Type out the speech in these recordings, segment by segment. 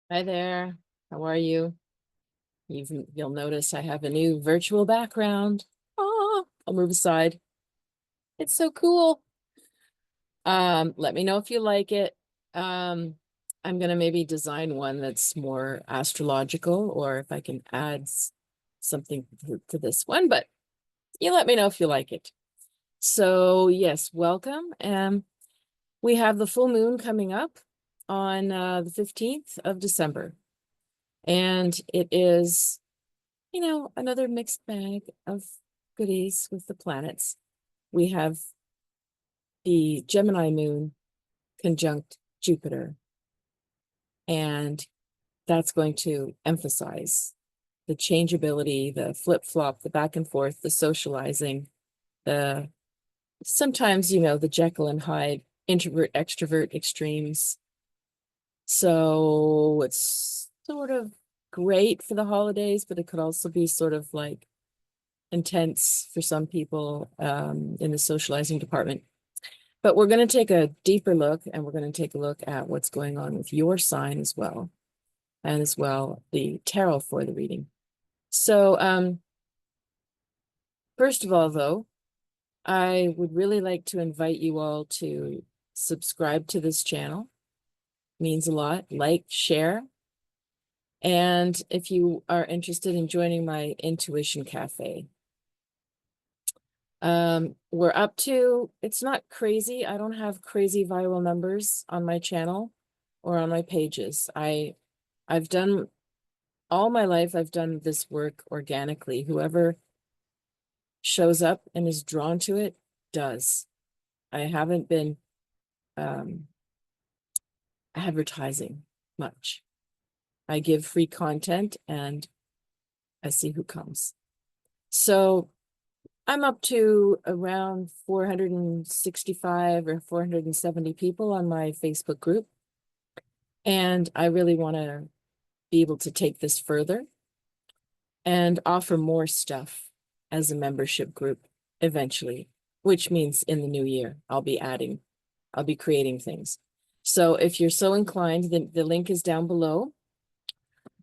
Hi there. How are you? You'll notice I have a new virtual background. I'll move aside. It's so cool. Let me know if you like it. Um, I'm gonna maybe design one that's more astrological, or if I can add something to this one, but you let me know if you like it. So yes, welcome. We have the full moon coming up on the 15th of December, and it is another mixed bag of goodies with the planets. We have the Gemini moon conjunct Jupiter, and that's going to emphasize the changeability, the flip-flop, the back and forth, the socializing, the sometimes, the Jekyll and Hyde, introvert, extrovert extremes. So it's sort of great for the holidays, but it could also be sort of like intense for some people in the socializing department. But we're going to take a deeper look, and we're going to take a look at what's going on with your sign as well, and as well the tarot for the reading. So first of all, though, I would really like to invite you all to subscribe to this channel. It means a lot. Like, share. And if you are interested in joining my Intuition Cafe, we're up to, it's not crazy. I don't have crazy viral numbers on my channel or on my pages. I've done all my life, I've done this work organically. Whoever shows up and is drawn to it does. I haven't been advertising much. I give free content and I see who comes. So I'm up to around 465 or 470 people on my Facebook group. And I really want to be able to take this further and offer more stuff as a membership group eventually, which means in the new year, I'll be creating things. So if you're so inclined, the link is down below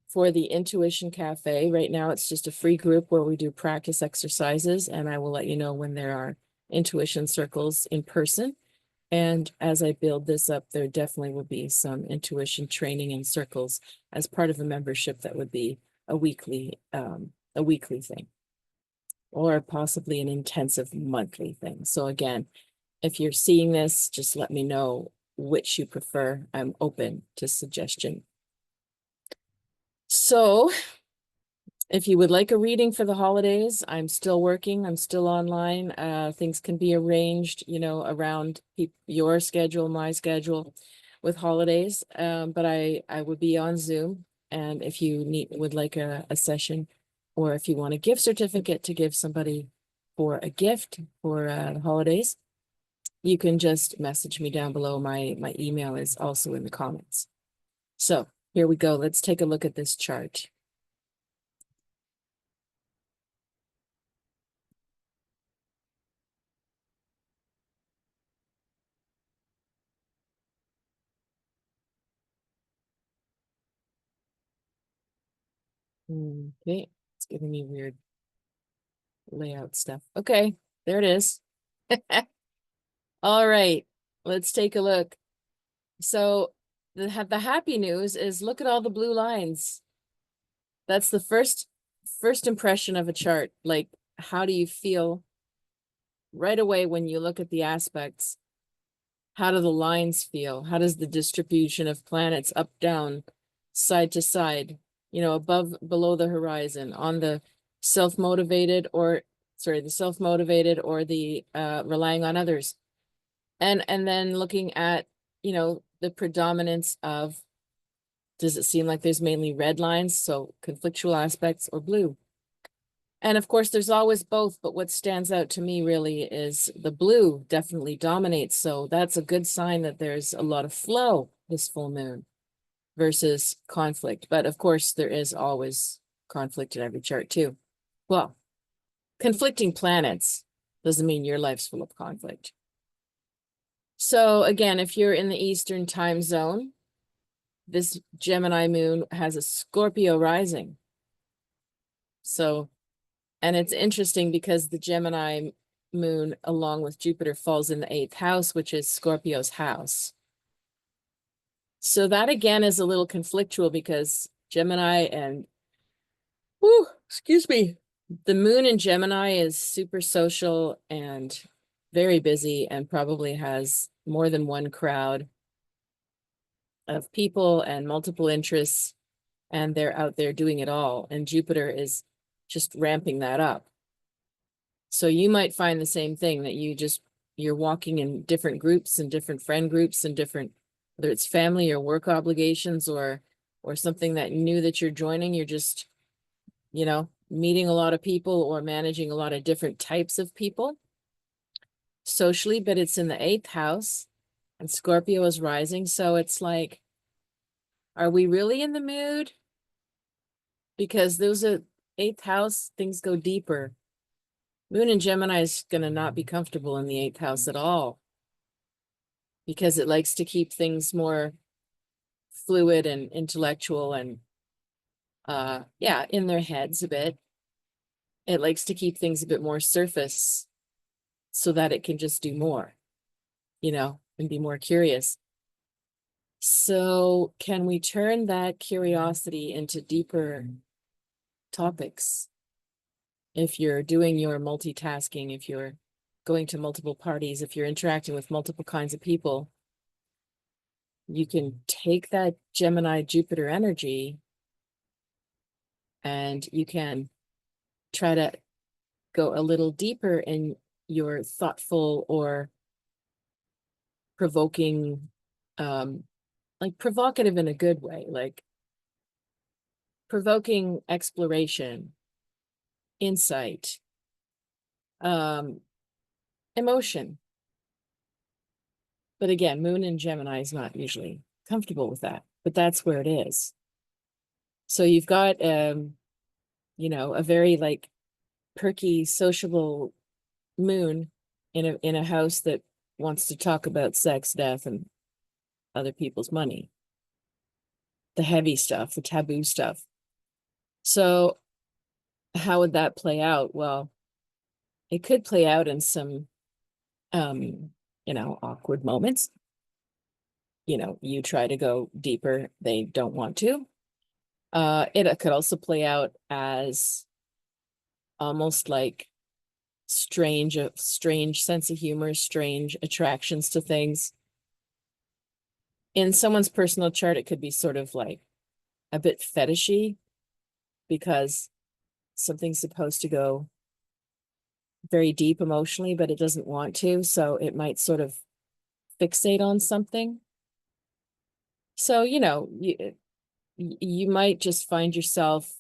for the Intuition Cafe. Right now, it's just a free group where we do practice exercises, and I will let you know when there are intuition circles in person. And as I build this up, there definitely will be some intuition training and circles as part of a membership that would be a weekly thing, or possibly an intensive monthly thing. So again, if you're seeing this, just let me know which you prefer. I'm open to suggestion. So if you would like a reading for the holidays, I'm still working. I'm still online. Things can be arranged, around your schedule, my schedule with holidays. But I would be on Zoom. And if you would like a session, or if you want a gift certificate to give somebody for a gift for the holidays, you can just message me down below. My email is also in the comments. So here we go. Let's take a look at this chart. Okay, it's giving me weird layout stuff. Okay, there it is. All right, let's take a look. So the happy news is, look at all the blue lines. That's the first impression of a chart. Like, how do you feel right away when you look at the aspects? How do the lines feel? How does the distribution of planets up, down, side to side, above, below the horizon, on the self-motivated or the relying on others? And then looking at, the predominance of, does it seem like there's mainly red lines, so conflictual aspects, or blue? And of course, there's always both, but what stands out to me really is the blue definitely dominates. So that's a good sign that there's a lot of flow this full moon versus conflict. But of course, there is always conflict in every chart too. Well, conflicting planets doesn't mean your life's full of conflict. So again, if you're in the Eastern time zone, this Gemini moon has a Scorpio rising. So, and it's interesting because the Gemini moon, along with Jupiter, falls in the 8th house, which is Scorpio's house. So that again is a little conflictual because Gemini and, excuse me, the moon in Gemini is super social and very busy and probably has more than one crowd of people and multiple interests, and they're out there doing it all. And Jupiter is just ramping that up. So you might find the same thing, that you're walking in different groups and different friend groups and different, whether it's family or work obligations or something that new that you're joining, you're just, meeting a lot of people or managing a lot of different types of people socially, but it's in the 8th house and Scorpio is rising. So it's like, are we really in the mood? Because those are 8th house, things go deeper. Moon in Gemini is going to not be comfortable in the 8th house at all because it likes to keep things more fluid and intellectual and, in their heads a bit. It likes to keep things a bit more surface so that it can just do more, and be more curious. So can we turn that curiosity into deeper topics? If you're doing your multitasking, if you're going to multiple parties, if you're interacting with multiple kinds of people, you can take that Gemini Jupiter energy and you can try to go a little deeper in your thoughtful or provoking, like provocative in a good way, like provoking exploration, insight, emotion. But again, moon in Gemini is not usually comfortable with that, but that's where it is. So you've got, a very like perky, sociable moon in a house that wants to talk about sex, death, and other people's money. The heavy stuff, the taboo stuff. So how would that play out? Well, it could play out in some, awkward moments. You try to go deeper, they don't want to. It could also play out as almost like a strange sense of humor, strange attractions to things. In someone's personal chart, it could be sort of like a bit fetishy because something's supposed to go very deep emotionally, but it doesn't want to. So it might sort of fixate on something. So, you might just find yourself,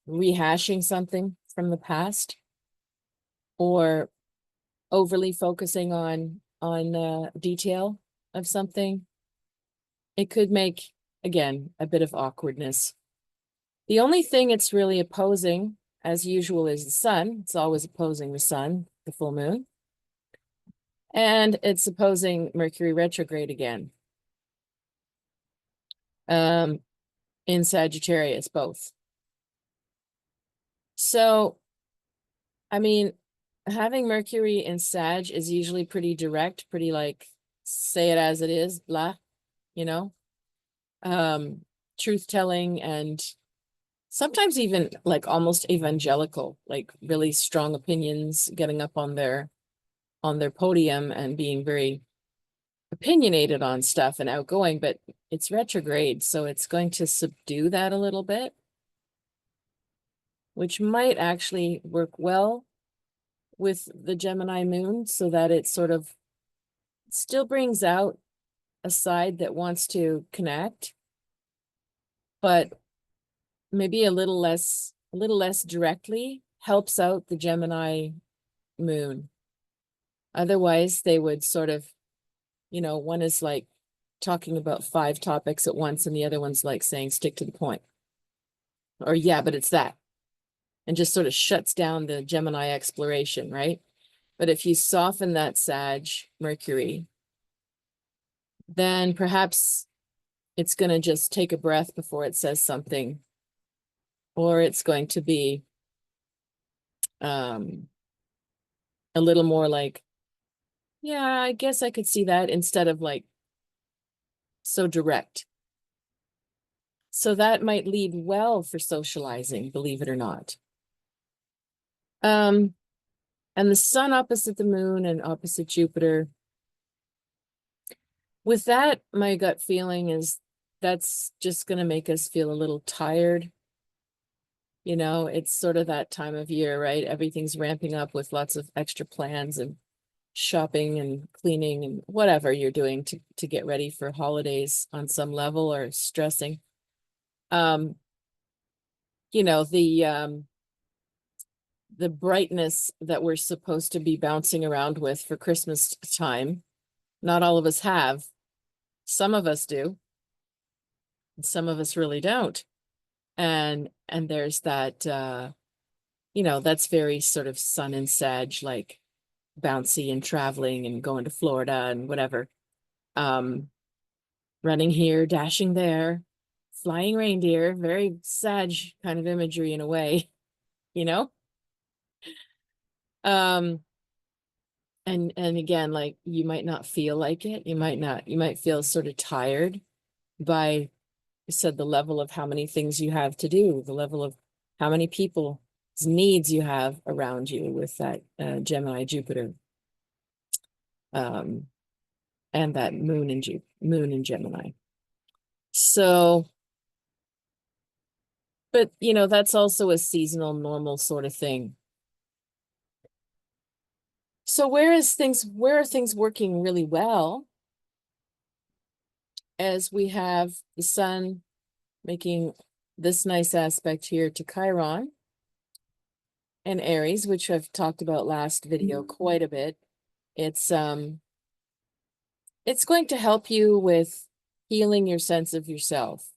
rehashing something from the past or overly focusing on detail of something. It could make, again, a bit of awkwardness. The only thing it's really opposing, as usual, is the sun. It's always opposing the sun, the full moon. And it's opposing Mercury retrograde again. In Sagittarius, both. So, I mean, having Mercury in Sag is usually pretty direct, pretty like, say it as it is, blah, truth telling, and sometimes even like almost evangelical, like really strong opinions, getting up on their podium and being very opinionated on stuff and outgoing, but it's retrograde, so it's going to subdue that a little bit, which might actually work well with the Gemini moon, so that it sort of still brings out a side that wants to connect, but maybe a little less directly, helps out the Gemini moon. Otherwise, they would sort of, one is like talking about 5 topics at once, and the other one's like saying, stick to the point. Or, yeah, but it's that. And just sort of shuts down the Gemini exploration, right? But if you soften that Sag Mercury, then perhaps it's going to just take a breath before it says something, or it's going to be a little more like, yeah, I guess I could see that, instead of like so direct. So that might lead well for socializing, believe it or not. And the sun opposite the moon and opposite Jupiter. With that, my gut feeling is that's just going to make us feel a little tired. You know, it's sort of that time of year, right? Everything's ramping up with lots of extra plans and shopping and cleaning and whatever you're doing to get ready for holidays on some level, or stressing. You know, the brightness that we're supposed to be bouncing around with for Christmas time, not all of us have. Some of us do, and some of us really don't. And there's that you know, that's very sort of sun and Sag, like bouncy and traveling and going to Florida and whatever. Running here, dashing there, flying reindeer, very Sag kind of imagery in a way, you know? And again, like, you might not feel like it. You might feel sort of tired by, I said, the level of how many things you have to do, the level of how many people's needs you have around you with that Gemini Jupiter. And that moon in Gemini. So, but you know, that's also a seasonal, normal sort of thing. So where are things working really well? As we have the sun making this nice aspect here to Chiron and Aries, which I've talked about last video quite a bit. It's going to help you with healing your sense of yourself,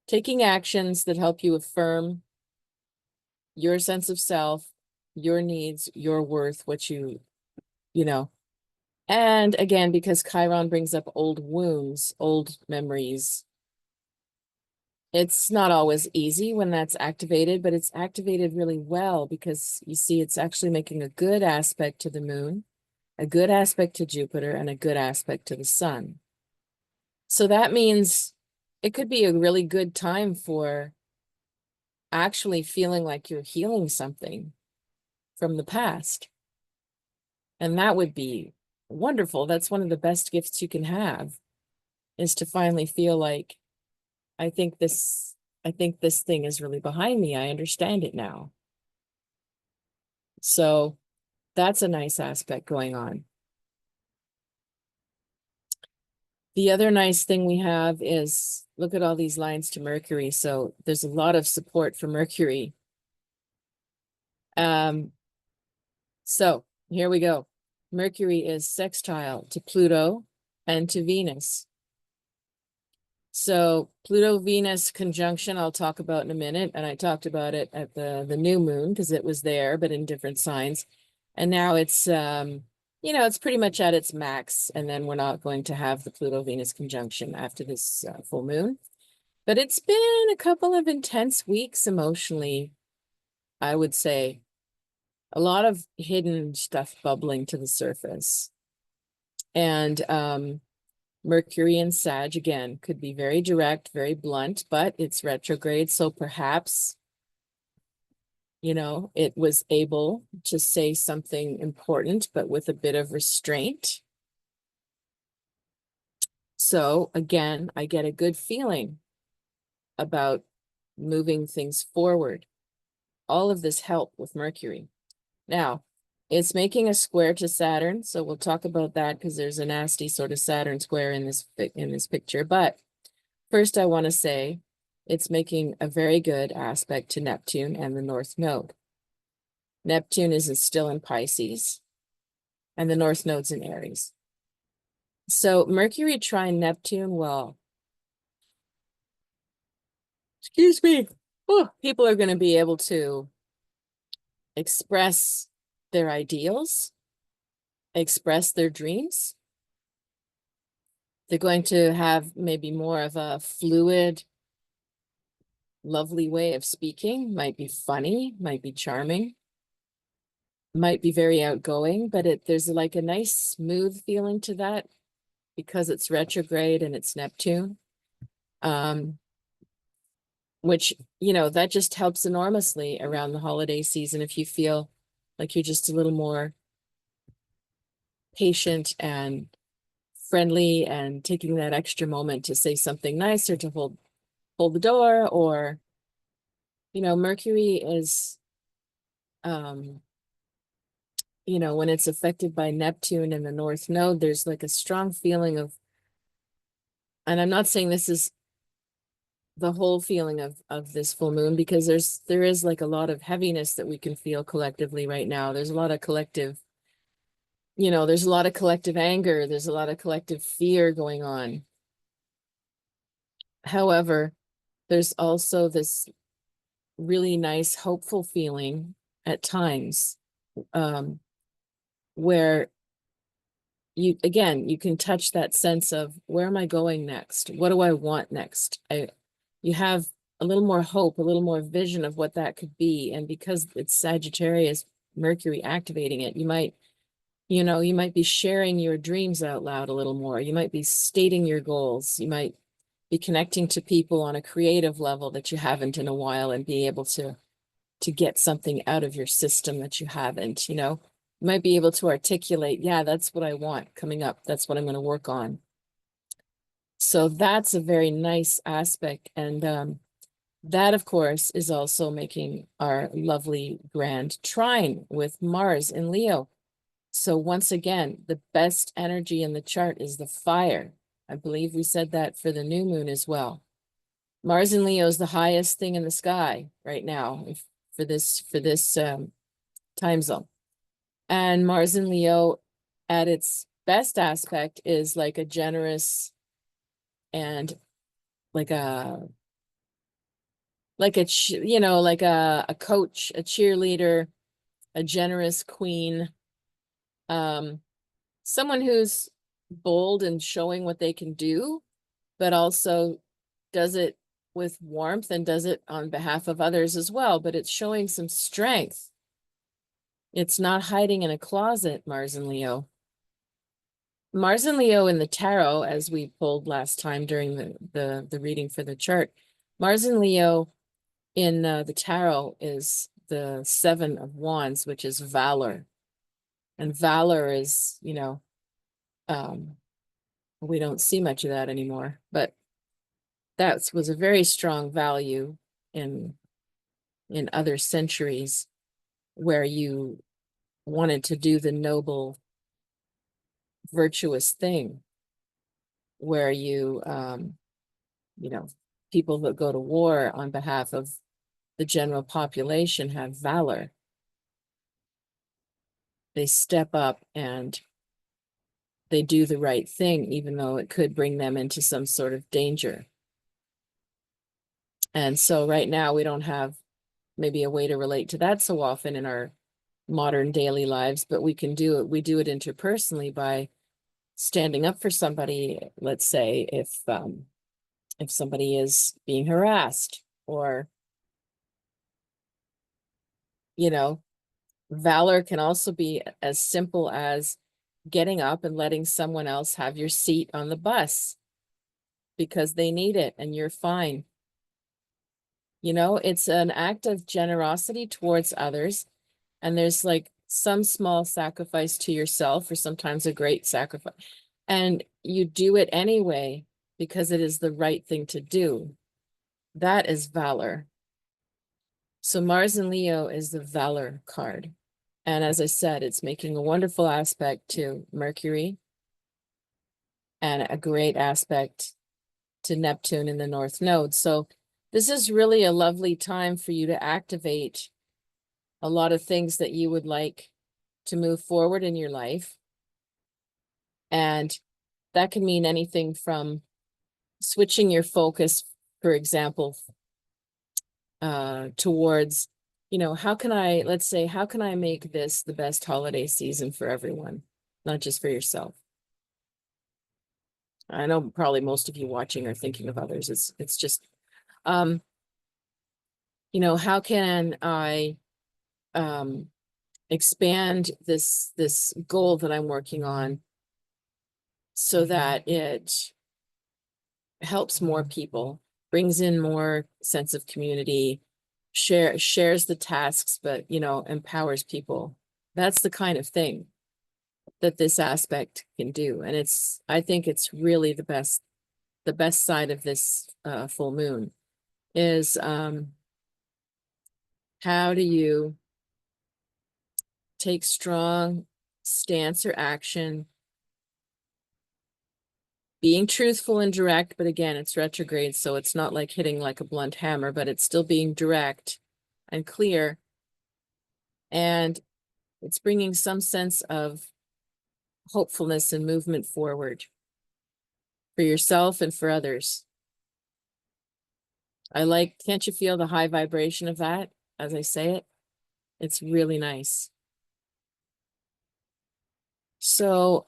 taking actions that help you affirm your sense of self, your needs, your worth, what you know. And again, because Chiron brings up old wounds, old memories, it's not always easy when that's activated, but it's activated really well, because you see, it's actually making a good aspect to the moon, a good aspect to Jupiter, and a good aspect to the sun. So that means it could be a really good time for actually feeling like you're healing something from the past. And that would be wonderful. That's one of the best gifts you can have, is to finally feel like, I think this thing is really behind me. I understand it now. So that's a nice aspect going on. The other nice thing we have is, look at all these lines to Mercury. So there's a lot of support for Mercury. So here we go. Mercury is sextile to Pluto and to Venus. So Pluto-Venus conjunction, I'll talk about in a minute. And I talked about it at the new moon, because it was there, but in different signs. And now it's, you know, it's pretty much at its max. And then we're not going to have the Pluto-Venus conjunction after this full moon. But it's been a couple of intense weeks emotionally, I would say. A lot of hidden stuff bubbling to the surface. And Mercury in Sag, again, could be very direct, very blunt, but it's retrograde. So perhaps, you know, it was able to say something important, but with a bit of restraint. So again, I get a good feeling about moving things forward. All of this help with Mercury. Now, it's making a square to Saturn, so we'll talk about that, because there's a nasty sort of Saturn square in this picture. But first, I want to say it's making a very good aspect to Neptune and the North Node. Neptune is still in Pisces, and the North Node's in Aries. So Mercury trine Neptune, well, excuse me, people are going to be able to express their ideals, express their dreams, They're going to have maybe more of a fluid, lovely way of speaking, might be funny, might be charming, might be very outgoing, but there's like a nice smooth feeling to that because it's retrograde and it's Neptune. Which, that just helps enormously around the holiday season if you feel like you're just a little more patient and friendly and taking that extra moment to say something nice or to hold the door, or Mercury is when it's affected by Neptune in the North Node, there's like a strong feeling of, and I'm not saying this is the whole feeling of this full moon, because there is like a lot of heaviness that we can feel collectively right now. There's a lot of collective, there's a lot of collective anger, there's a lot of collective fear going on. However, there's also this really nice, hopeful feeling at times, where you can touch that sense of, where am I going next? What do I want next? You have a little more hope, a little more vision of what that could be. And because it's Sagittarius, Mercury activating it, you might be sharing your dreams out loud a little more. You might be stating your goals. You might be connecting to people on a creative level that you haven't in a while, and be able to get something out of your system that you haven't, you might be able to articulate, yeah, that's what I want coming up. That's what I'm going to work on. So that's a very nice aspect. And that, of course, is also making our lovely grand trine with Mars in Leo. So once again, the best energy in the chart is the fire. I believe we said that for the new moon as well. Mars in Leo is the highest thing in the sky right now for this time zone. And Mars in Leo at its best aspect is like a generous and like a coach, a cheerleader, a generous queen, someone who's bold and showing what they can do, but also does it with warmth and does it on behalf of others as well. But it's showing some strength. It's not hiding in a closet, Mars and Leo. Mars and Leo in the tarot, as we pulled last time during the reading for the chart, Mars and Leo in the tarot is the Seven of Wands, which is valor. And valor is, we don't see much of that anymore, but that was a very strong value in other centuries, where you wanted to do the noble, virtuous thing, where people that go to war on behalf of the general population have valor. They step up and they do the right thing, even though it could bring them into some sort of danger. And so right now we don't have maybe a way to relate to that so often in our modern daily lives, but we can do it. We do it interpersonally by standing up for somebody. Let's say if somebody is being harassed, or, valor can also be as simple as getting up and letting someone else have your seat on the bus because they need it and you're fine. It's an act of generosity towards others. And there's like some small sacrifice to yourself, or sometimes a great sacrifice. And you do it anyway because it is the right thing to do. That is valor. So Mars in Leo is the valor card. And as I said, it's making a wonderful aspect to Mercury and a great aspect to Neptune in the North Node. So this is really a lovely time for you to activate a lot of things that you would like to move forward in your life. And that can mean anything from switching your focus, for example, towards, how can I make this the best holiday season for everyone, not just for yourself? I know probably most of you watching are thinking of others. It's just, you know, how can I expand this goal that I'm working on so that it helps more people, brings in more sense of community, shares the tasks, but you know, empowers people. That's the kind of thing that this aspect can do. And I think it's really the best side of this full moon is how do you take strong stance or action, being truthful and direct, but again, it's retrograde, so it's not like hitting like a blunt hammer, but it's still being direct and clear. And it's bringing some sense of hopefulness and movement forward for yourself and for others. Can't you feel the high vibration of that as I say it? It's really nice. So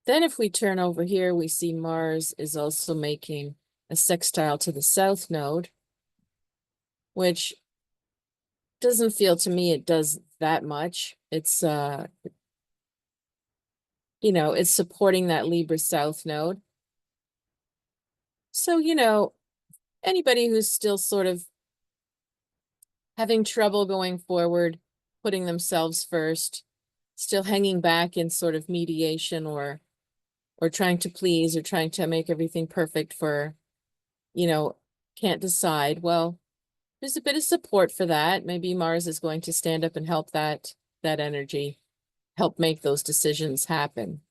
then if we turn over here, we see Mars is also making a sextile to the south node, which doesn't feel to me it does that much. It's you know, it's supporting that Libra south node. So, you know, anybody who's still sort of having trouble going forward, putting themselves first, still hanging back in sort of mediation or trying to please or trying to make everything perfect for, you know, can't decide. Well, there's a bit of support for that. Maybe Mars is going to stand up and help that energy, help make those decisions happen.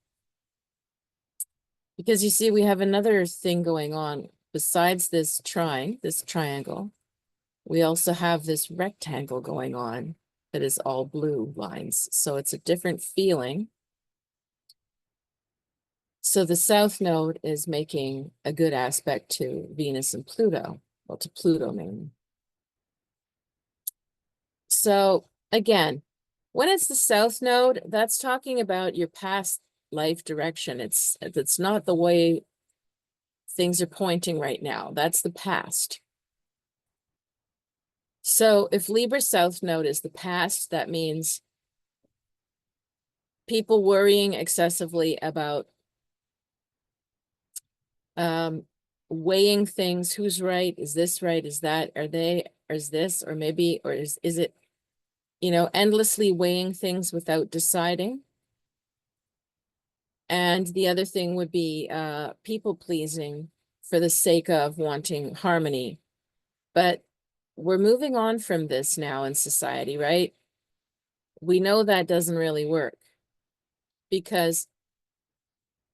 Because you see, we have another thing going on besides this trine, this triangle. We also have this rectangle going on that is all blue lines. So it's a different feeling. So the south node is making a good aspect to Venus and Pluto, well, to Pluto mainly. So again, when it's the south node, that's talking about your past life direction. It's not the way things are pointing right now. That's the past. So if Libra south node is the past, that means people worrying excessively about weighing things. Who's right? Is this right? Is that, are they, or is this, or maybe, or is it, you know, endlessly weighing things without deciding. And the other thing would be people pleasing for the sake of wanting harmony. But we're moving on from this now in society, right? We know that doesn't really work because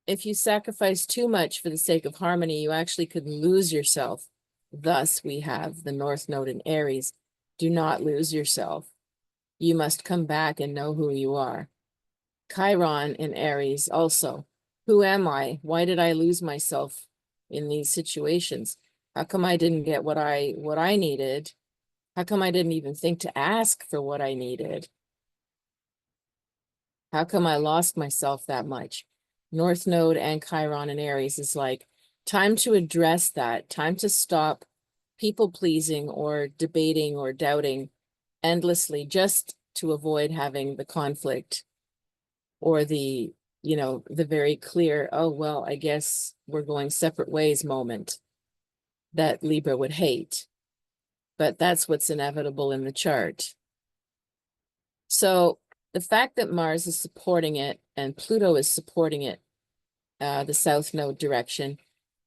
if you sacrifice too much for the sake of harmony, you actually could lose yourself. Thus, we have the North Node in Aries. Do not lose yourself. You must come back and know who you are. Chiron in Aries also. Who am I? Why did I lose myself in these situations? How come I didn't get what I needed? How come I didn't even think to ask for what I needed? How come I lost myself that much? North Node and Chiron in Aries is like, time to address that, time to stop people pleasing or debating or doubting endlessly just to avoid having the conflict or the, you know, the very clear, oh, well, I guess we're going separate ways moment that Libra would hate. But that's what's inevitable in the chart. So the fact that Mars is supporting it and Pluto is supporting it, the south node direction,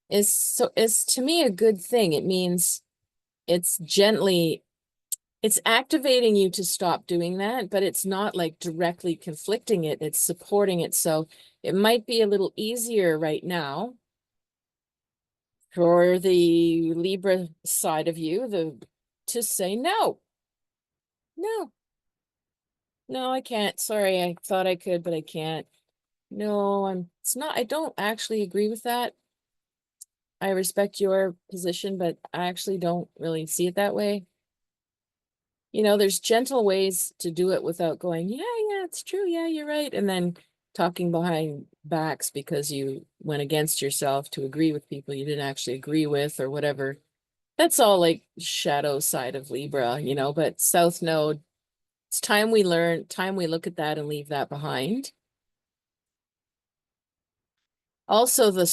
is to me a good thing. It means it's activating you to stop doing that, but it's not like directly conflicting it. It's supporting it. So it might be a little easier right now for the Libra side of you to say no. No, I can't. Sorry, I thought I could, but I can't. No, I don't actually agree with that. I respect your position, but I actually don't really see it that way. You know, there's gentle ways to do it without going, yeah, it's true. Yeah, you're right. And then talking behind backs because you went against yourself to agree with people you didn't actually agree with or whatever. That's all like shadow side of Libra, you know, but South Node, it's time we learn, time we look at that and leave that behind. Also, the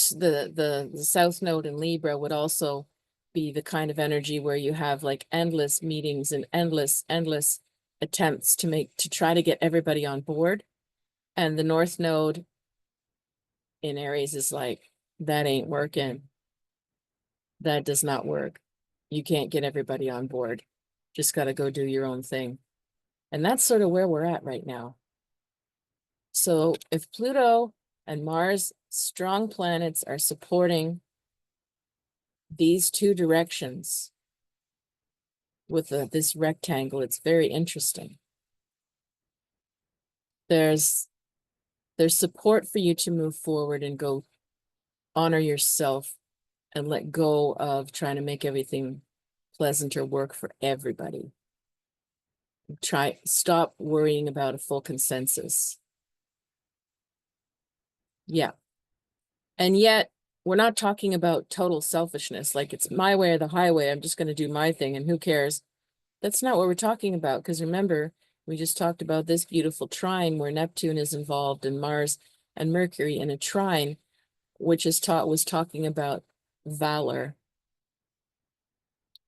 South Node in Libra would also be the kind of energy where you have like endless meetings and endless attempts to try to get everybody on board. And the North Node in Aries is like, that ain't working. That does not work. You can't get everybody on board. Just got to go do your own thing. And that's sort of where we're at right now. So if Pluto and Mars, strong planets, are supporting these two directions with this rectangle, it's very interesting. There's support for you to move forward and go honor yourself and let go of trying to make everything pleasant or work for everybody. Stop worrying about a full consensus. Yeah. And yet we're not talking about total selfishness, like it's my way or the highway. I'm just going to do my thing and who cares? That's not what we're talking about. Because remember, we just talked about this beautiful trine where Neptune is involved and Mars and Mercury in a trine, which was talking about valor,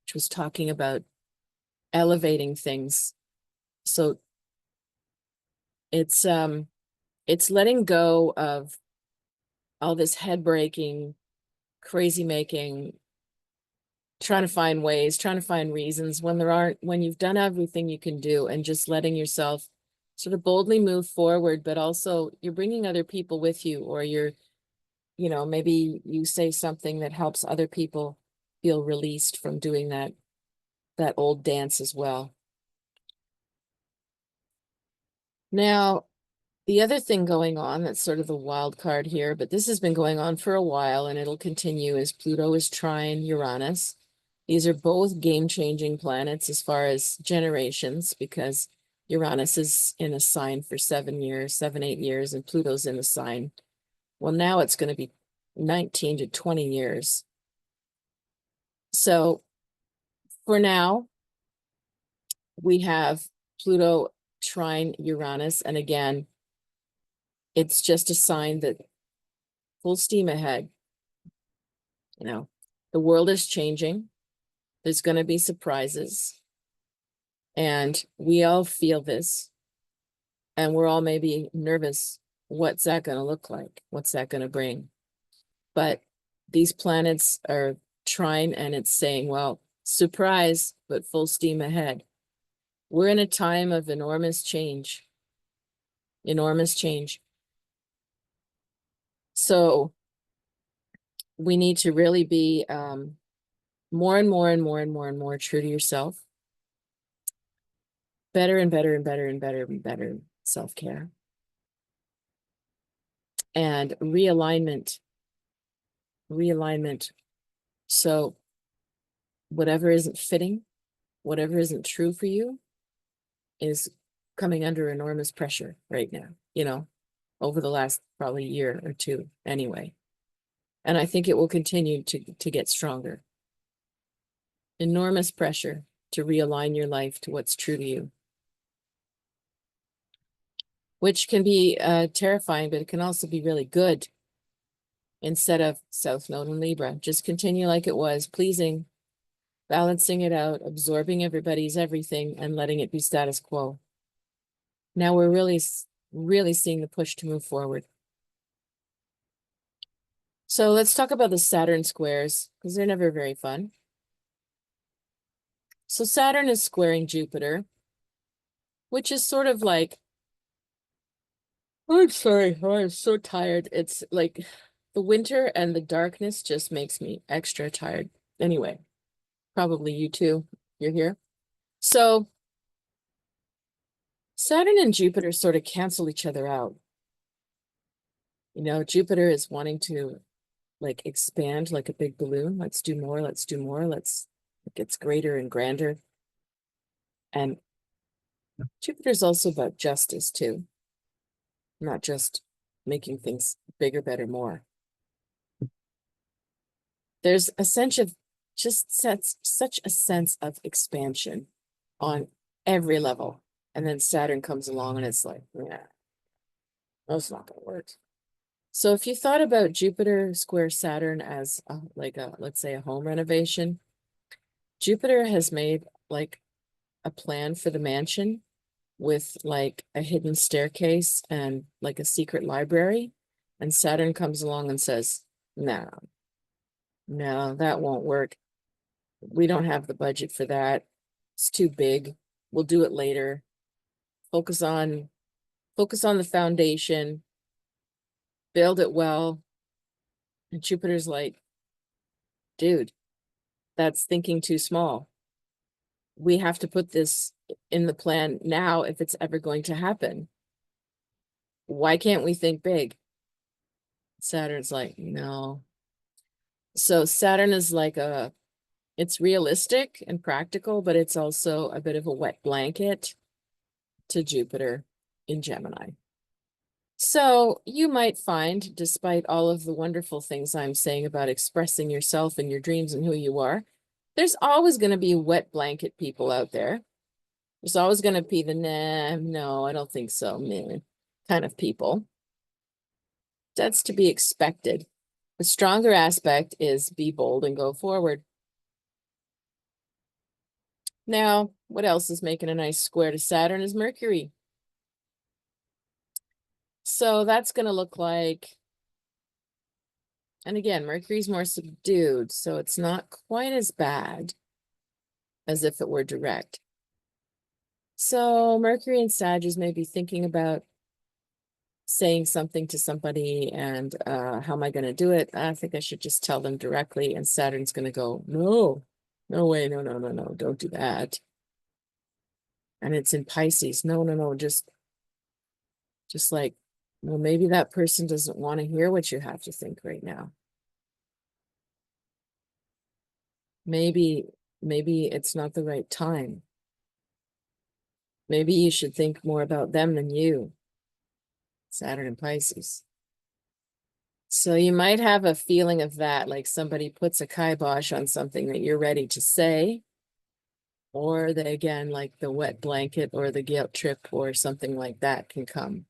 which was talking about elevating things. So it's letting go of all this head breaking, crazy making, trying to find ways, trying to find reasons when when you've done everything you can do, and just letting yourself sort of boldly move forward, but also you're bringing other people with you, or maybe you say something that helps other people feel released from doing that old dance as well. Now, the other thing going on that's sort of the wild card here, but this has been going on for a while and it'll continue, is Pluto is trine Uranus. These are both game-changing planets as far as generations, because Uranus is in a sign for 7 years, 8 years, and Pluto's in the sign. Well, now it's going to be 19 to 20 years. So for now, we have Pluto trine Uranus. And again, it's just a sign that full steam ahead. The world is changing. There's going to be surprises. And we all feel this. And we're all maybe nervous. What's that going to look like? What's that going to bring? But these planets are trine, and it's saying, well, surprise, but full steam ahead. We're in a time of enormous change. Enormous change. So we need to really be more and more and more and more and more true to yourself. Better and better and better and better and better self-care. And realignment. So whatever isn't fitting, whatever isn't true for you is coming under enormous pressure right now, over the last probably year or two anyway. And I think it will continue to get stronger. Enormous pressure to realign your life to what's true to you, which can be terrifying, but it can also be really good. Instead of South Node and Libra, just continue like it was, pleasing, balancing it out, absorbing everybody's everything, and letting it be status quo. Now we're really, really seeing the push to move forward. So let's talk about the Saturn squares, because they're never very fun. So Saturn is squaring Jupiter, which is sort of like, I'm sorry, I'm so tired. It's like the winter and the darkness just makes me extra tired. Anyway, probably you too, you're here. So Saturn and Jupiter sort of cancel each other out. Jupiter is wanting to like expand like a big balloon. Let's do more, let's do more. It gets greater and grander. And Jupiter's also about justice too. Not just making things bigger, better, more. There's a sense of such a sense of expansion on every level. And then Saturn comes along and it's like, yeah, that's not gonna work. So if you thought about Jupiter square Saturn as let's say a home renovation, Jupiter has made like a plan for the mansion with like a hidden staircase and like a secret library. And Saturn comes along and says, no, that won't work. We don't have the budget for that. It's too big. We'll do it later. Focus on the foundation, build it well. And Jupiter's like, dude, that's thinking too small. We have to put this in the plan now if it's ever going to happen. Why can't we think big? Saturn's like, no. So Saturn is like it's realistic and practical, but it's also a bit of a wet blanket to Jupiter in Gemini. So you might find, despite all of the wonderful things I'm saying about expressing yourself and your dreams and who you are, there's always going to be wet blanket people out there. There's always going to be the, nah, no, I don't think so, meh, kind of people. That's to be expected. The stronger aspect is be bold and go forward. Now, what else is making a nice square to Saturn is Mercury. So that's going to look like, and again, Mercury's more subdued, so it's not quite as bad as if it were direct. So Mercury and Sag may be thinking about saying something to somebody and how am I going to do it? I think I should just tell them directly, and Saturn's going to go, no way, no, don't do that. And it's in Pisces. No, just like, well, maybe that person doesn't want to hear what you have to think right now. Maybe it's not the right time. Maybe you should think more about them than you. Saturn and Pisces. So you might have a feeling of that, like somebody puts a kibosh on something that you're ready to say, or they, again, like the wet blanket or the guilt trip or something like that can come.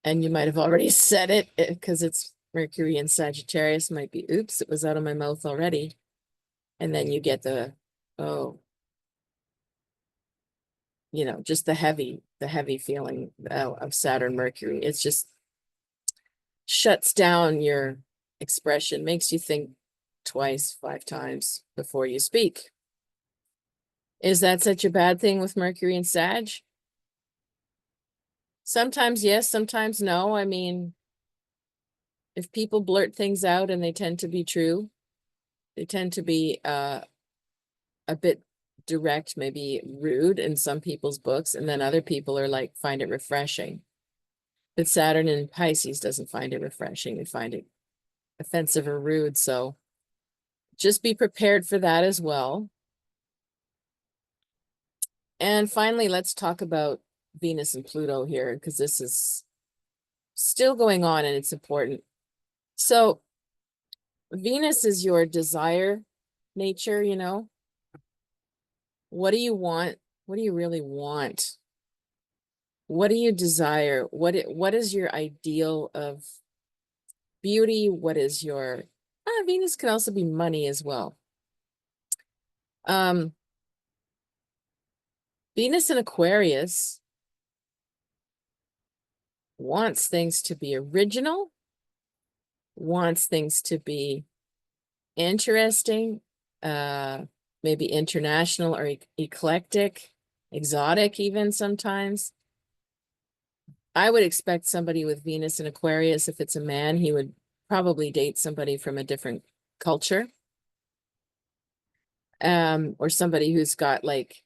And you might have already said it because it's Mercury in Sagittarius, might be, oops, it was out of my mouth already. And then you get the, oh, just the heavy feeling of Saturn, Mercury. It's just shuts down your expression, makes you think twice, 5 times before you speak. Is that such a bad thing with Mercury and Sag? Sometimes yes, sometimes no. I mean, if people blurt things out and they tend to be true, they tend to be a bit direct, maybe rude in some people's books, and then other people are like, find it refreshing. But Saturn in Pisces doesn't find it refreshing. They find it offensive or rude. So just be prepared for that as well. And finally, let's talk about Venus and Pluto here, because this is still going on and it's important. So Venus is your desire nature, What do you want? What do you really want? What do you desire? What is your ideal of beauty? What is your Venus can also be money as well. Venus in Aquarius wants things to be original, wants things to be interesting, maybe international or eclectic, exotic even sometimes. I would expect somebody with Venus in Aquarius, if it's a man, he would probably date somebody from a different culture. Or somebody who's got like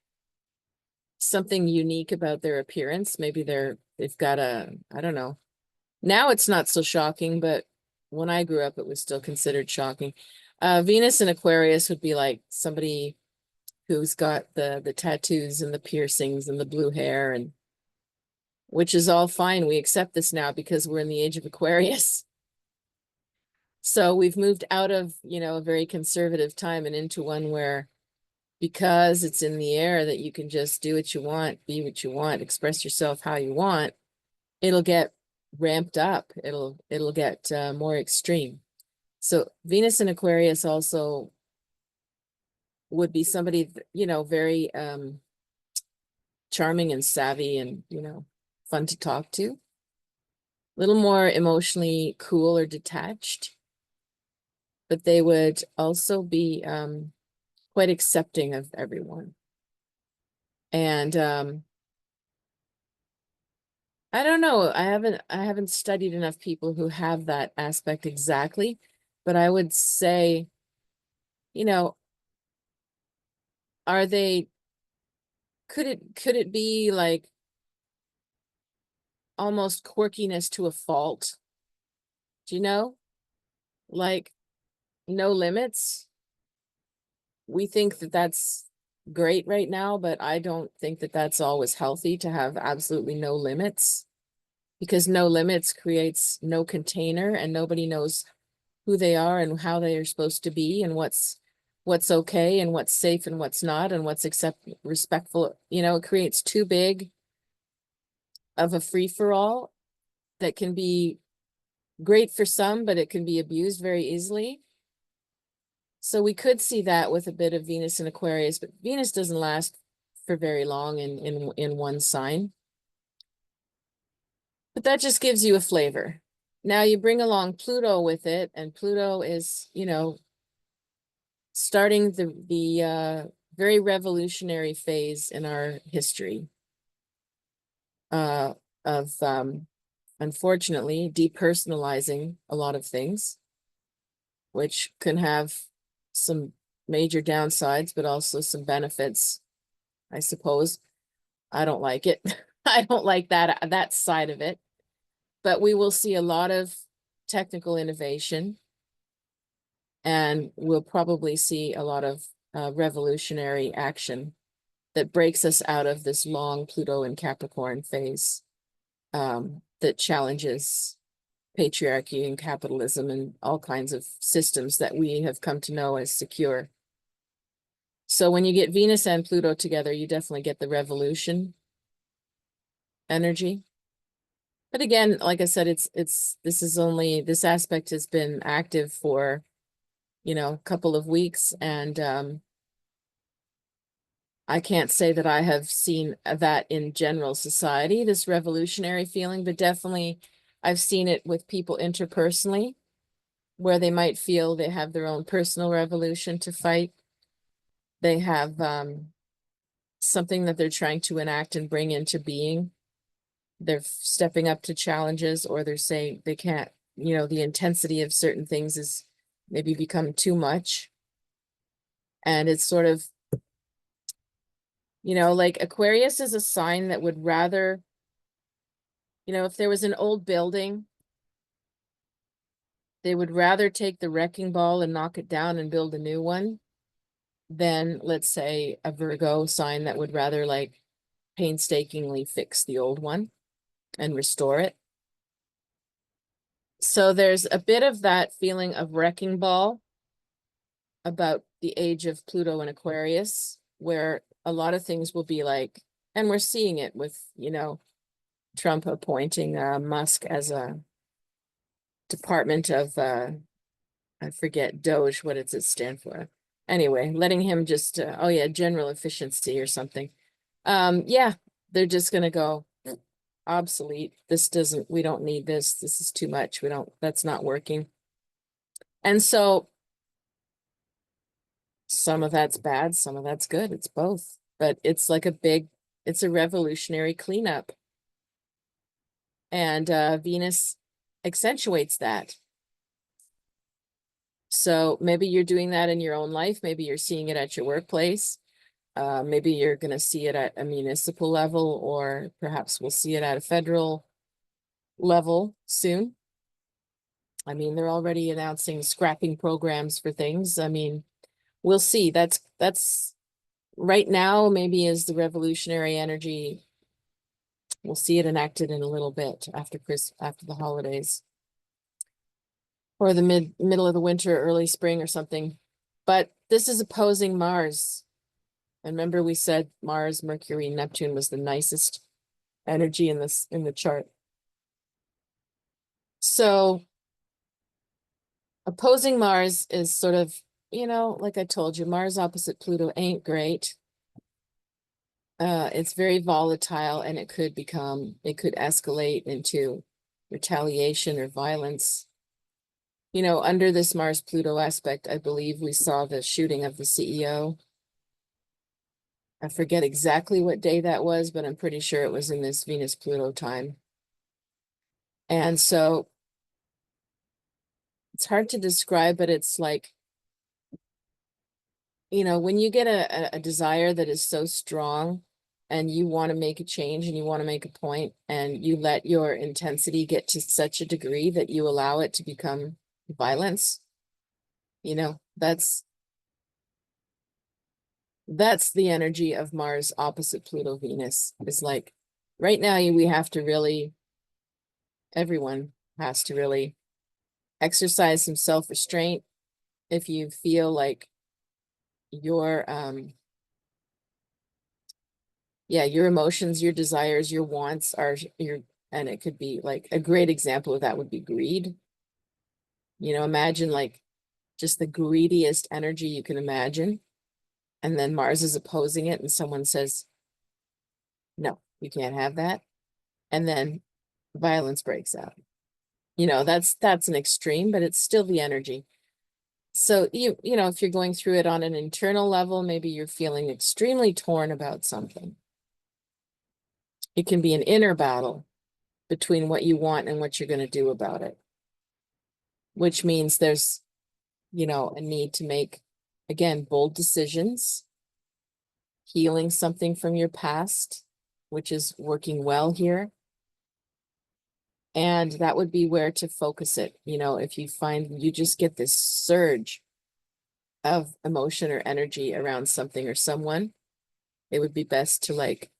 something unique about their appearance. Maybe they've got I don't know. Now it's not so shocking, but when I grew up, it was still considered shocking. Venus in Aquarius would be like somebody who's got the tattoos and the piercings and the blue hair, and which is all fine. We accept this now because we're in the age of Aquarius. So we've moved out of, a very conservative time and into one where, because it's in the air that you can just do what you want, be what you want, express yourself how you want, it'll get ramped up. It'll get more extreme. So Venus in Aquarius also would be somebody, very charming and savvy and, fun to talk to. A little more emotionally cool or detached. But they would also be quite accepting of everyone. And I don't know. I haven't studied enough people who have that aspect exactly, but I would say, are they, could it be like almost quirkiness to a fault? Do you know? Like no limits. We think that that's great right now, but I don't think that that's always healthy to have absolutely no limits, because no limits creates no container and nobody knows who they are and how they are supposed to be and what's okay and what's safe and what's not and what's respectful. It creates too big of a free-for-all that can be great for some, but it can be abused very easily. So we could see that with a bit of Venus in Aquarius, but Venus doesn't last for very long in one sign. But that just gives you a flavor. Now you bring along Pluto with it, and Pluto is, starting the very revolutionary phase in our history of unfortunately depersonalizing a lot of things, which can have some major downsides, but also some benefits, I suppose. I don't like it. I don't like that side of it. But we will see a lot of technical innovation, and we'll probably see a lot of revolutionary action that breaks us out of this long Pluto and Capricorn phase that challenges patriarchy and capitalism and all kinds of systems that we have come to know as secure. So when you get Venus and Pluto together, you definitely get the revolution energy. But again, like I said, this aspect has been active for, a couple of weeks, and I can't say that I have seen that in general society, this revolutionary feeling, but definitely I've seen it with people interpersonally, where they might feel they have their own personal revolution to fight. They have something that they're trying to enact and bring into being. They're stepping up to challenges, or they're saying they can't, the intensity of certain things is maybe become too much. And it's sort of, like Aquarius is a sign that would rather, if there was an old building, they would rather take the wrecking ball and knock it down and build a new one than, let's say, a Virgo sign that would rather like painstakingly fix the old one and restore it. So there's a bit of that feeling of wrecking ball about the age of Pluto and Aquarius, where a lot of things will be like, and we're seeing it with, Trump appointing Musk as a Department of, I forget, Doge, what does it stand for? Anyway, letting him just, general efficiency or something. Yeah, they're just gonna go obsolete. We don't need this. This is too much. That's not working. And so some of that's bad, some of that's good. It's both, but it's like it's a revolutionary cleanup. And Venus accentuates that. So maybe you're doing that in your own life. Maybe you're seeing it at your workplace. Maybe you're going to see it at a municipal level, or perhaps we'll see it at a federal level soon. I mean, they're already announcing scrapping programs for things. I mean, we'll see. That's right now, maybe is the revolutionary energy. We'll see it enacted in a little bit after the holidays. or the middle of the winter, early spring or something. But this is opposing Mars. And remember we said Mars, Mercury, Neptune was the nicest energy in the chart. So opposing Mars is sort of, like I told you, Mars opposite Pluto ain't great. It's very volatile and it could escalate into retaliation or violence. Under this Mars-Pluto aspect, I believe we saw the shooting of the CEO. I forget exactly what day that was, but I'm pretty sure it was in this Venus-Pluto time. And so it's hard to describe, but it's like, when you get a desire that is so strong and you want to make a change and you want to make a point and you let your intensity get to such a degree that you allow it to become violence, that's the energy of Mars opposite Pluto Venus. Is like right now we have to really, everyone has to really exercise some self-restraint. If you feel like your your emotions, your desires, your wants are and it could be like a great example of that would be greed. Imagine like just the greediest energy you can imagine. And then Mars is opposing it and someone says, no, you can't have that. And then violence breaks out. That's an extreme, but it's still the energy. So if you're going through it on an internal level, maybe you're feeling extremely torn about something. It can be an inner battle between what you want and what you're going to do about it, which means there's, a need to make, again, bold decisions, healing something from your past, which is working well here. And that would be where to focus it. If you find you just get this surge of emotion or energy around something or someone, it would be best to like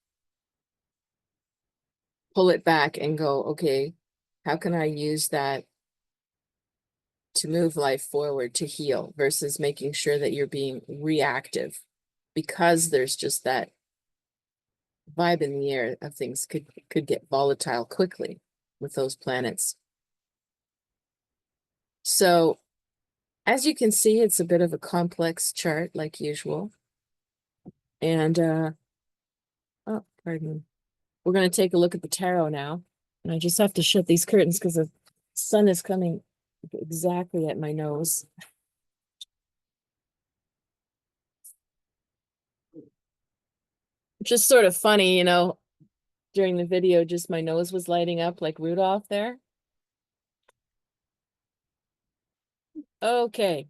pull it back and go, okay, how can I use that to move life forward, to heal, versus making sure that you're being reactive, because there's just that vibe in the air of things could get volatile quickly with those planets. So as you can see, it's a bit of a complex chart like usual. And oh, pardon me. We're going to take a look at the tarot now. And I just have to shut these curtains because the sun is coming exactly at my nose. Just sort of funny, during the video, just my nose was lighting up like Rudolph there. Okay.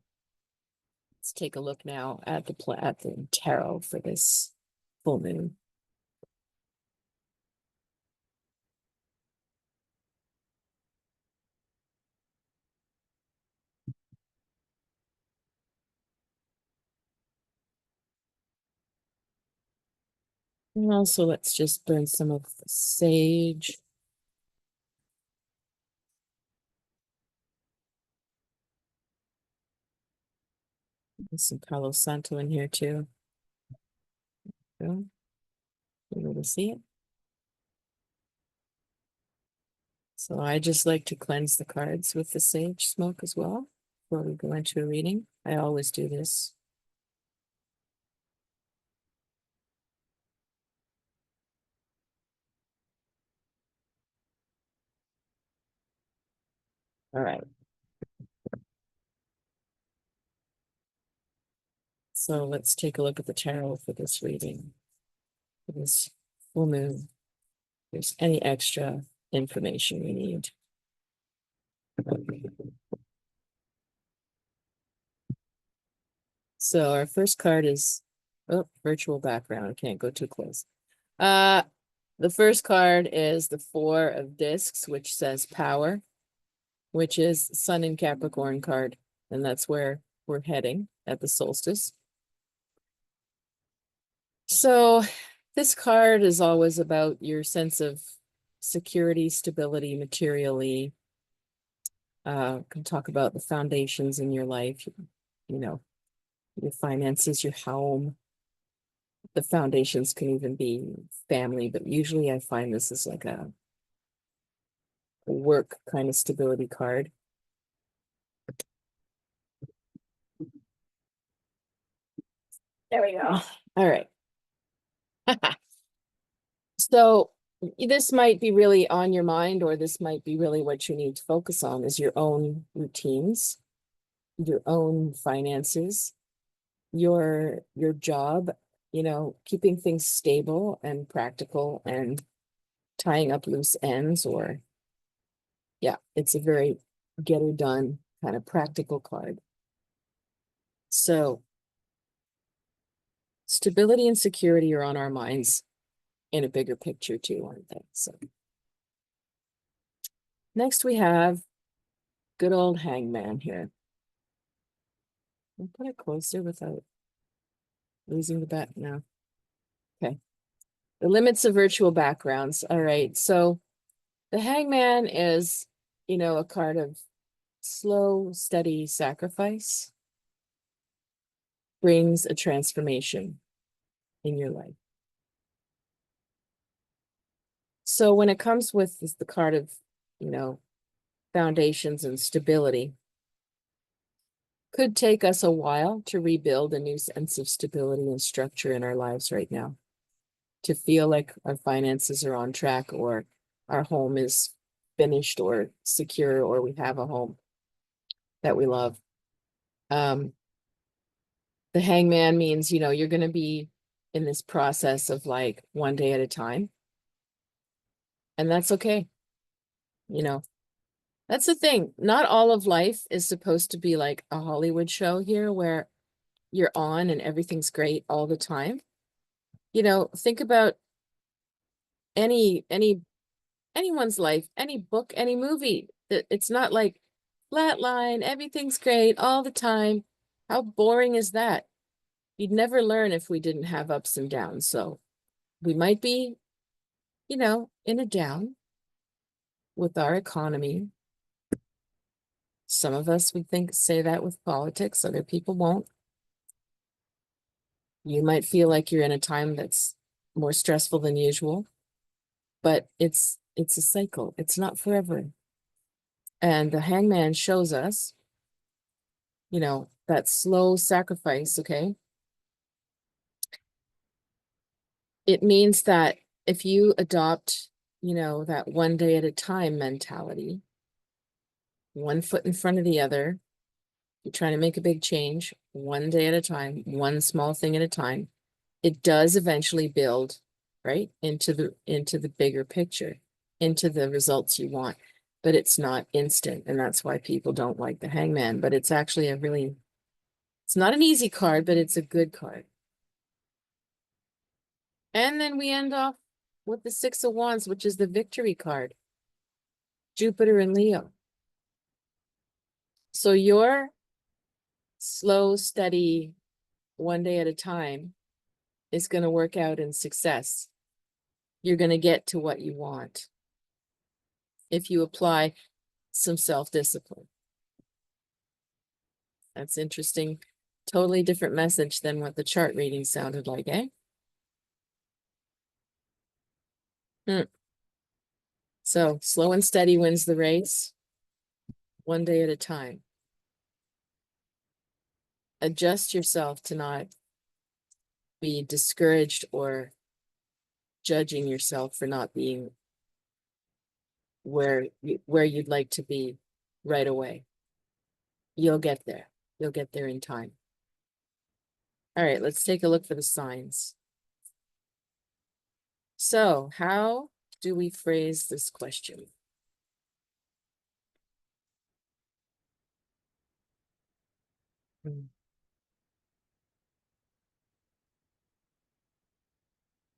Let's take a look now at the tarot for this full moon. And also, let's just burn some of the sage. There's some Palo Santo in here too. So, be able to see it. So I just like to cleanse the cards with the sage smoke as well before we go into a reading. I always do this. All right. So let's take a look at the tarot for this reading, for this full moon. If there's any extra information we need. So our first card is, oh, virtual background. I can't go too close. The first card is the Four of Discs, which says power, which is Sun in Capricorn card. And that's where we're heading at the solstice. So this card is always about your sense of security, stability, materially. Can talk about the foundations in your life, you know, your finances, your home. The foundations can even be family, but usually I find this is like a work kind of stability card. There we go. All right. So this might be really on your mind, or this might be really what you need to focus on is your own routines, your own finances, your job, you know, keeping things stable and practical and tying up loose ends, or yeah, it's a very get her done kind of practical card. So stability and security are on our minds in a bigger picture too, aren't they? So next we have good old hangman here. I'll put it closer without losing the back now. Okay. The limits of virtual backgrounds. All right. So the hangman is, you know, a card of slow, steady sacrifice brings a transformation in your life. So when it comes with the card of, you know, foundations and stability, could take us a while to rebuild a new sense of stability and structure in our lives right now, to feel like our finances are on track, or our home is finished or secure, or we have a home that we love. The hangman means, you know, you're going to be in this process of like one day at a time. And that's okay. You know, that's the thing. Not all of life is supposed to be like a Hollywood show here where you're on and everything's great all the time. You know, think about anyone's life, any book, any movie. It's not like flatline, everything's great all the time. How boring is that? You'd never learn if we didn't have ups and downs. So we might be, you know, in a down with our economy. Some of us would say that with politics, other people won't. You might feel like you're in a time that's more stressful than usual, but it's a cycle. It's not forever. And the hangman shows us, you know, that slow sacrifice, okay? It means that if you adopt, you know, that one day at a time mentality, one foot in front of the other, you're trying to make a big change, one day at a time, one small thing at a time, it does eventually build, right, into the bigger picture, into the results you want. But it's not instant, and that's why people don't like the hangman. But it's actually it's not an easy card, but it's a good card. And then we end off with the Six of Wands, which is the victory card. Jupiter and Leo. So your slow, steady, one day at a time is going to work out in success. You're going to get to what you want if you apply some self-discipline. That's interesting. Totally different message than what the chart reading sounded like, eh? So slow and steady wins the race, one day at a time. Adjust yourself to not be discouraged or judging yourself for not being where you'd like to be right away. You'll get there. You'll get there in time. All right, let's take a look for the signs. So how do we phrase this question?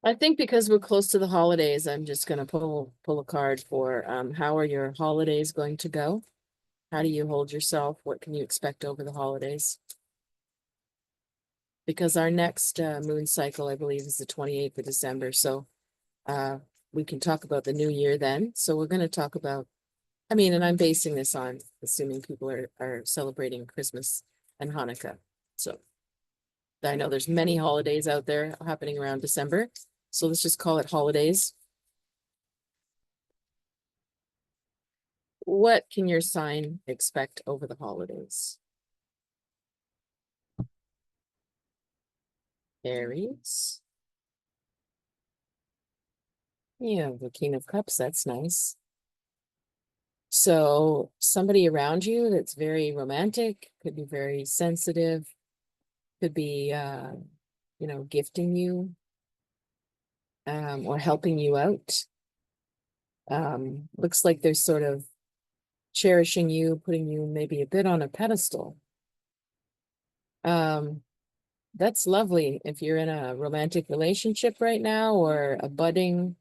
I think because we're close to the holidays, I'm just going to pull a card for how are your holidays going to go? How do you hold yourself? What can you expect over the holidays? Because our next moon cycle, I believe, is the 28th of December. So we can talk about the new year then. So we're going to talk about I mean, and I'm basing this on assuming people are celebrating Christmas and Hanukkah. So I know there's many holidays out there happening around December. So let's just call it holidays. What can your sign expect over the holidays? Aries. Yeah, the King of Cups, that's nice. So somebody around you that's very romantic, could be very sensitive, could be gifting you or helping you out. Looks like they're sort of cherishing you, putting you maybe a bit on a pedestal. That's lovely if you're in a romantic relationship right now, or a budding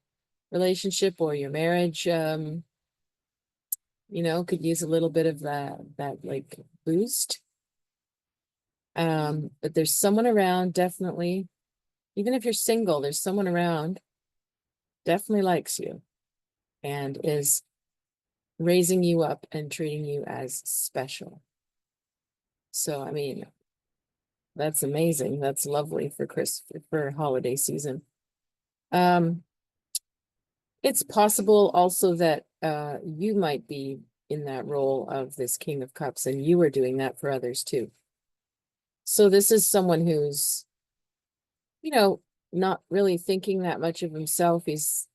relationship, or your marriage, could use a little bit of that like boost. But there's someone around, definitely. Even if you're single, there's someone around, definitely likes you and is raising you up and treating you as special. So, I mean, that's amazing. That's lovely for holiday season. It's possible also that you might be in that role of this King of Cups, and you are doing that for others too. So this is someone who's, not really thinking that much of himself. He's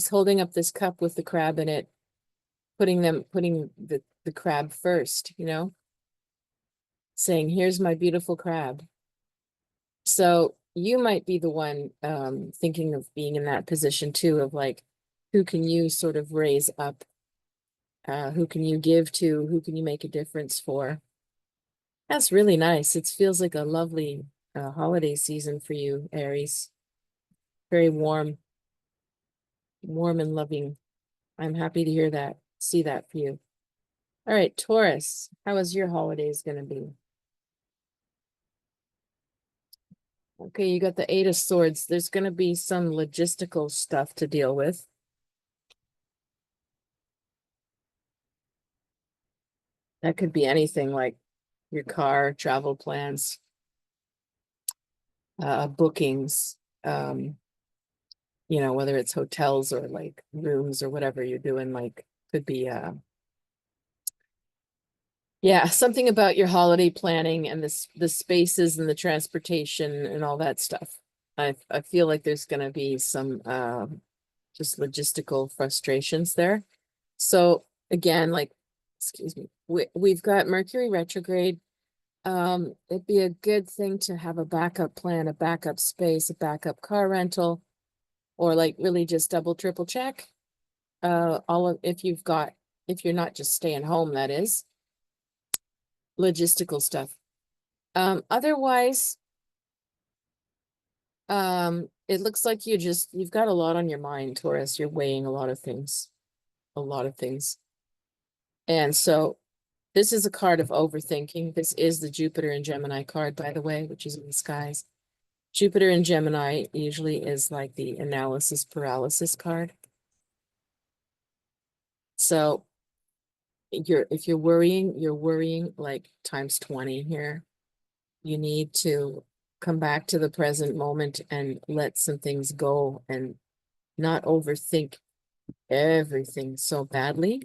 holding up this cup with the crab in it, putting the crab first, saying, here's my beautiful crab. So you might be the one thinking of being in that position too, of like, who can you sort of raise up? Who can you give to? Who can you make a difference for? That's really nice. It feels like a lovely holiday season for you, Aries. Very warm and loving. I'm happy to hear that, see that for you. All right, Taurus, how is your holidays going to be? Okay, you got the Eight of Swords. There's going to be some logistical stuff to deal with. That could be anything like your car, travel plans, bookings, whether it's hotels or like rooms or whatever you're doing, like could be yeah, something about your holiday planning and the spaces and the transportation and all that stuff. I feel like there's gonna be some just logistical frustrations there. So again, like, excuse me, we've got Mercury retrograde. It'd be a good thing to have a backup plan, a backup space, a backup car rental, or like really just double, triple check. If you're not just staying home, that is logistical stuff. Otherwise, it looks like you've got a lot on your mind, Taurus. You're weighing a lot of things, a lot of things. And so this is a card of overthinking. This is the Jupiter and Gemini card, by the way, which is in the skies. Jupiter and Gemini usually is like the analysis paralysis card. So if you're worrying, you're worrying like times 20 here. You need to come back to the present moment and let some things go and not overthink everything so badly.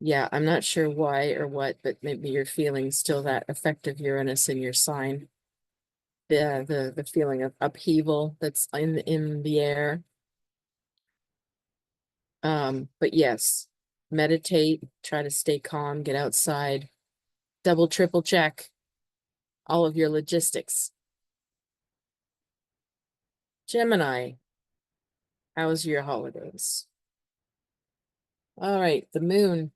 Yeah, I'm not sure why or what, but maybe you're feeling still that effect of Uranus in your sign. The feeling of upheaval that's in the air. But yes, meditate, try to stay calm, get outside, double, triple check all of your logistics. Gemini, how was your holidays? All right, the moon.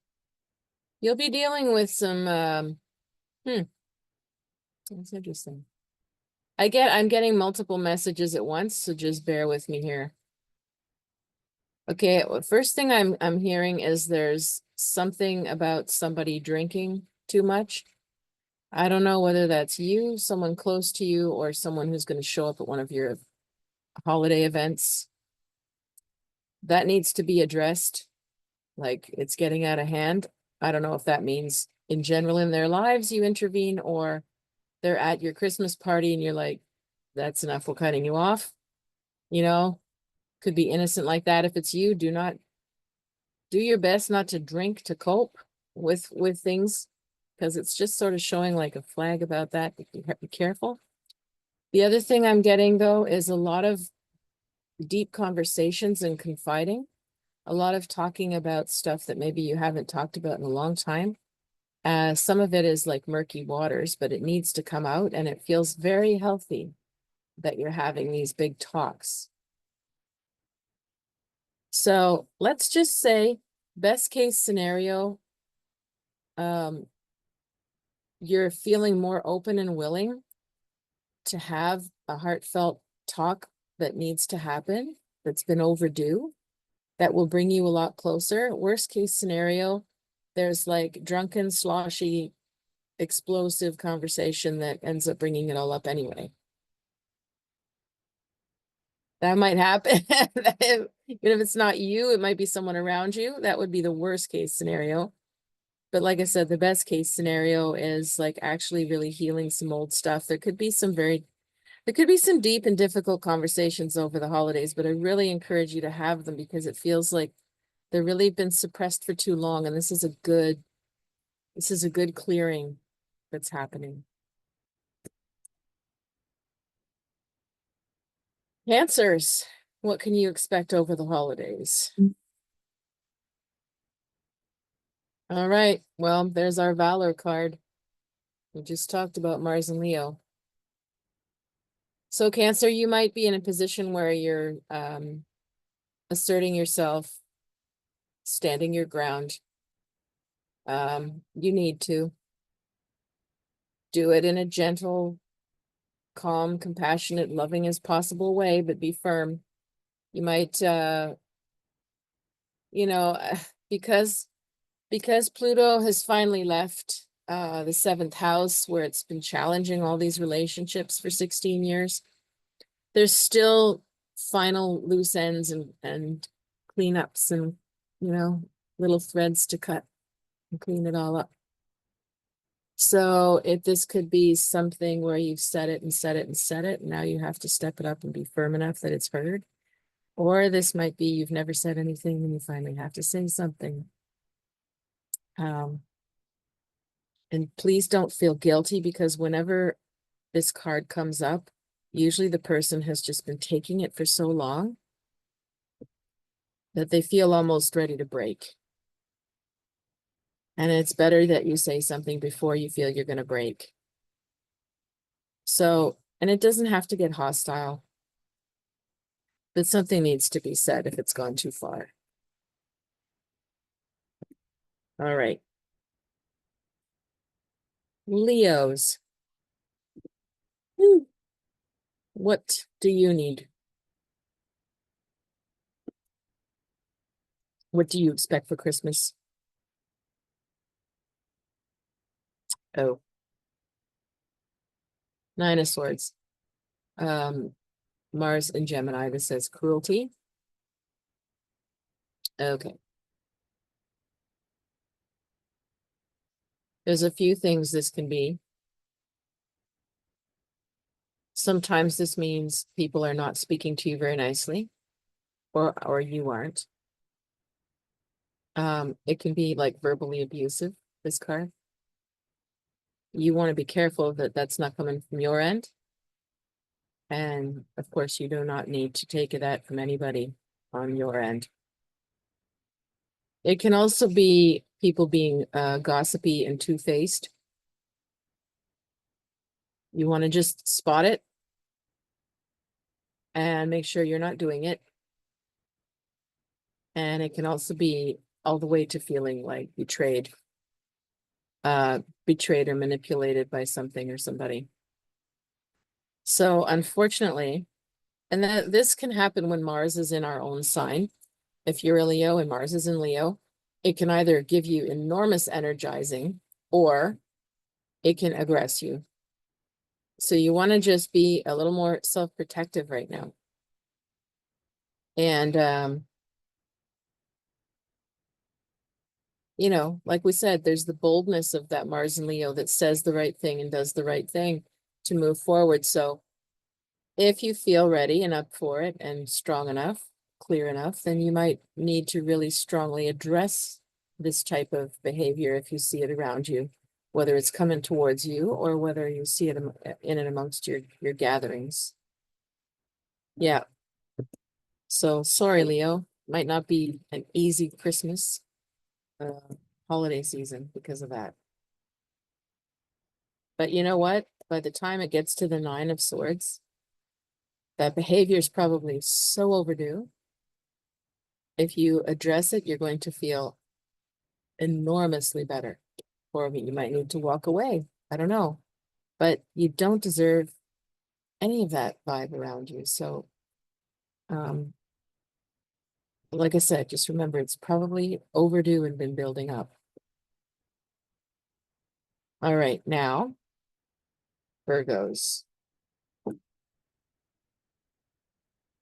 You'll be dealing with some that's interesting. I'm getting multiple messages at once, so just bear with me here. Okay, first thing I'm hearing is there's something about somebody drinking too much. I don't know whether that's you, someone close to you, or someone who's going to show up at one of your holiday events. that needs to be addressed. Like it's getting out of hand. I don't know if that means in general in their lives you intervene, or they're at your Christmas party and you're like, that's enough, we're cutting you off. You know, could be innocent like that. If it's you, do your best not to drink to cope with things, because it's just sort of showing like a flag about that. Be careful. The other thing I'm getting though is a lot of deep conversations and confiding, a lot of talking about stuff that maybe you haven't talked about in a long time. Some of it is like murky waters, but it needs to come out, and it feels very healthy that you're having these big talks. So let's just say best case scenario, you're feeling more open and willing to have a heartfelt talk that needs to happen, that's been overdue, that will bring you a lot closer. Worst case scenario, there's like drunken, sloshy, explosive conversation that ends up bringing it all up anyway. That might happen. Even if it's not you, it might be someone around you. That would be the worst case scenario. But like I said, the best case scenario is like actually really healing some old stuff. There could be some deep and difficult conversations over the holidays, but I really encourage you to have them, because it feels like they've really been suppressed for too long. And this is a good clearing that's happening. Cancers, what can you expect over the holidays? All right, well, there's our Valor card. We just talked about Mars and Leo. So Cancer, you might be in a position where you're asserting yourself, standing your ground. You need to do it in a gentle, calm, compassionate, loving as possible way, but be firm. You might, because Pluto has finally left the 7th house, where it's been challenging all these relationships for 16 years, there's still final loose ends and cleanups and, little threads to cut and clean it all up. So this could be something where you've said it and said it and said it, and now you have to step it up and be firm enough that it's heard. Or this might be you've never said anything and you finally have to say something. And please don't feel guilty, because whenever this card comes up, usually the person has just been taking it for so long that they feel almost ready to break. And it's better that you say something before you feel you're going to break. So, and it doesn't have to get hostile, but something needs to be said if it's gone too far. All right. Leos. What do you need? What do you expect for Christmas? Oh. 9 of Swords. Mars and Gemini. This says cruelty. Okay. There's a few things this can be. Sometimes this means people are not speaking to you very nicely, or you aren't. It can be like verbally abusive, this card. You want to be careful that that's not coming from your end. And of course, you do not need to take that from anybody on your end. It can also be people being gossipy and two-faced. You want to just spot it and make sure you're not doing it. And it can also be all the way to feeling like betrayed or manipulated by something or somebody. So unfortunately, and this can happen when Mars is in our own sign. If you're a Leo and Mars is in Leo, it can either give you enormous energizing or it can aggress you. So you want to just be a little more self-protective right now. And you know, like we said, there's the boldness of that Mars and Leo that says the right thing and does the right thing to move forward. So if you feel ready and up for it and strong enough, clear enough, then you might need to really strongly address this type of behavior if you see it around you, whether it's coming towards you or whether you see it in and amongst your gatherings. Yeah. So sorry, Leo, might not be an easy Christmas holiday season because of that. But you know what? By the time it gets to the 9 of Swords, that behavior is probably so overdue. If you address it, you're going to feel enormously better. Or you might need to walk away. I don't know. But you don't deserve any of that vibe around you. So, like I said, just remember it's probably overdue and been building up. All right, now, Virgos.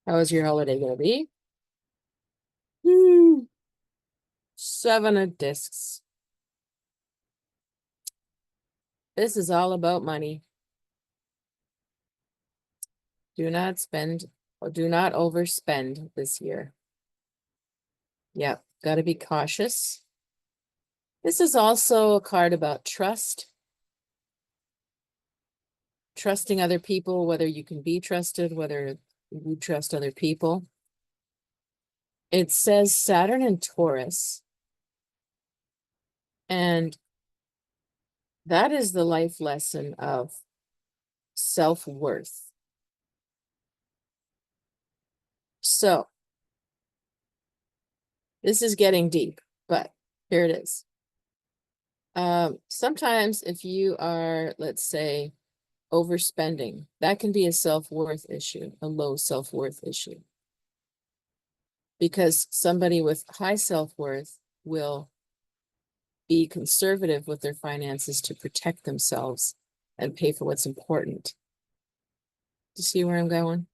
How is your holiday going to be? 7 of Discs. This is all about money. Do not spend or do not overspend this year. Yep, got to be cautious. This is also a card about trust. Trusting other people, whether you can be trusted, whether you trust other people. It says Saturn and Taurus. And that is the life lesson of self-worth. So this is getting deep, but here it is. Sometimes if you are, let's say, overspending, that can be a self-worth issue, a low self-worth issue. Because somebody with high self-worth will be conservative with their finances to protect themselves and pay for what's important. Do you see where I'm going?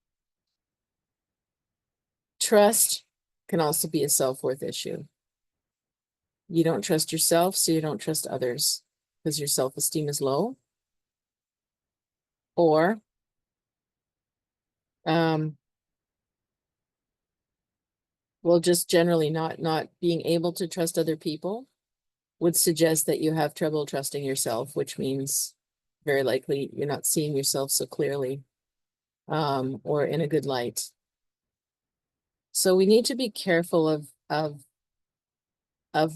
Trust can also be a self-worth issue. You don't trust yourself, so you don't trust others because your self-esteem is low. Or well, just generally not being able to trust other people would suggest that you have trouble trusting yourself, which means very likely you're not seeing yourself so clearly, or in a good light. So we need to be careful of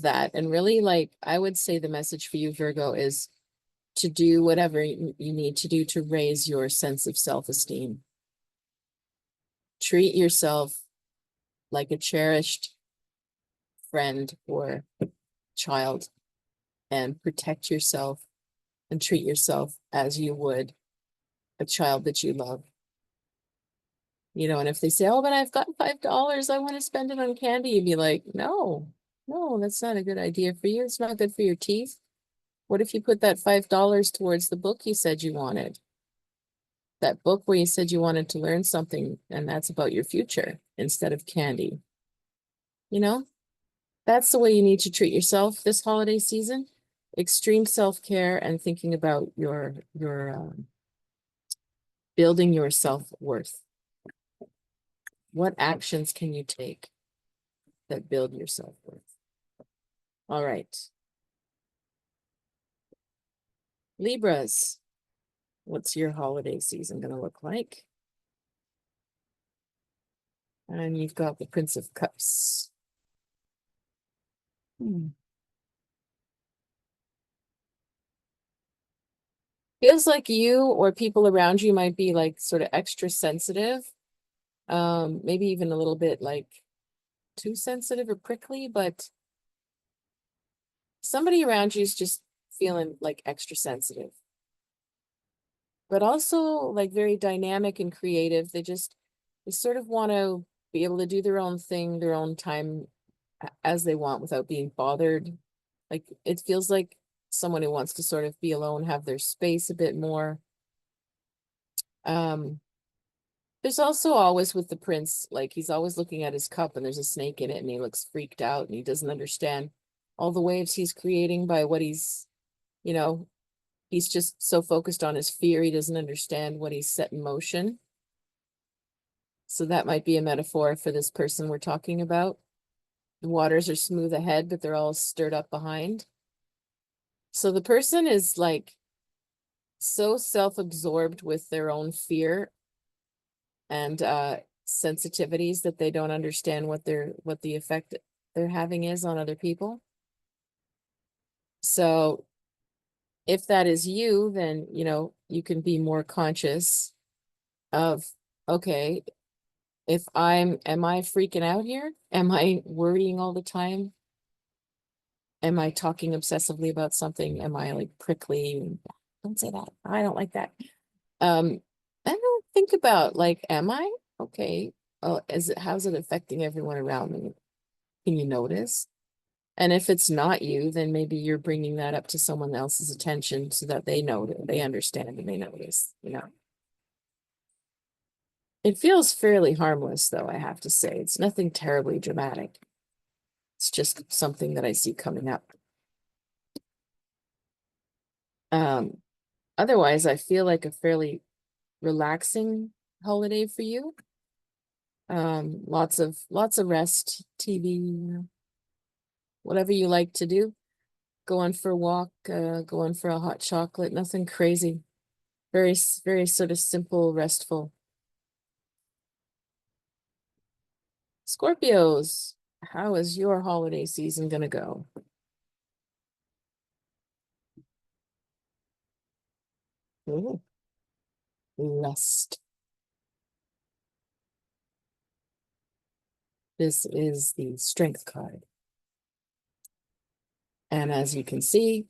that. And really, like, I would say the message for you, Virgo, is to do whatever you need to do to raise your sense of self-esteem. Treat yourself like a cherished friend or child and protect yourself and treat yourself as you would a child that you love. You know, and if they say, oh, but I've got $5, I want to spend it on candy, you'd be like, no, that's not a good idea for you. It's not good for your teeth. What if you put that $5 towards the book you said you wanted? That book where you said you wanted to learn something, and that's about your future instead of candy. You know, that's the way you need to treat yourself this holiday season. Extreme self-care and thinking about your building your self-worth. What actions can you take that build your self-worth? All right. Libras, what's your holiday season going to look like? And you've got the Prince of Cups. Feels like you or people around you might be like sort of extra sensitive. Maybe even a little bit like too sensitive or prickly, but somebody around you is just feeling like extra sensitive. But also like very dynamic and creative. They sort of want to be able to do their own thing, their own time as they want without being bothered. Like it feels like someone who wants to sort of be alone, have their space a bit more. There's also always with the prince, like he's always looking at his cup and there's a snake in it and he looks freaked out and he doesn't understand all the waves he's creating by what he's, you know, he's just so focused on his fear, he doesn't understand what he's set in motion. So that might be a metaphor for this person we're talking about. The waters are smooth ahead, but they're all stirred up behind. So the person is like so self-absorbed with their own fear and sensitivities that they don't understand what the effect they're having is on other people. So if that is you, then, you know, you can be more conscious of, okay, am I freaking out here? Am I worrying all the time? Am I talking obsessively about something? Am I like prickly? Don't say that. I don't like that. And then think about like, am I okay? Oh, how's it affecting everyone around me? Can you notice? And if it's not you, then maybe you're bringing that up to someone else's attention so that they know that they understand and they notice, you know. It feels fairly harmless, though, I have to say. It's nothing terribly dramatic. It's just something that I see coming up. Otherwise, I feel like a fairly relaxing holiday for you. Lots of rest, TV, whatever you like to do. Going for a walk, going for a hot chocolate, nothing crazy. Very, very sort of simple, restful. Scorpios, how is your holiday season gonna go? Ooh, lust. This is the strength card. And as you can see,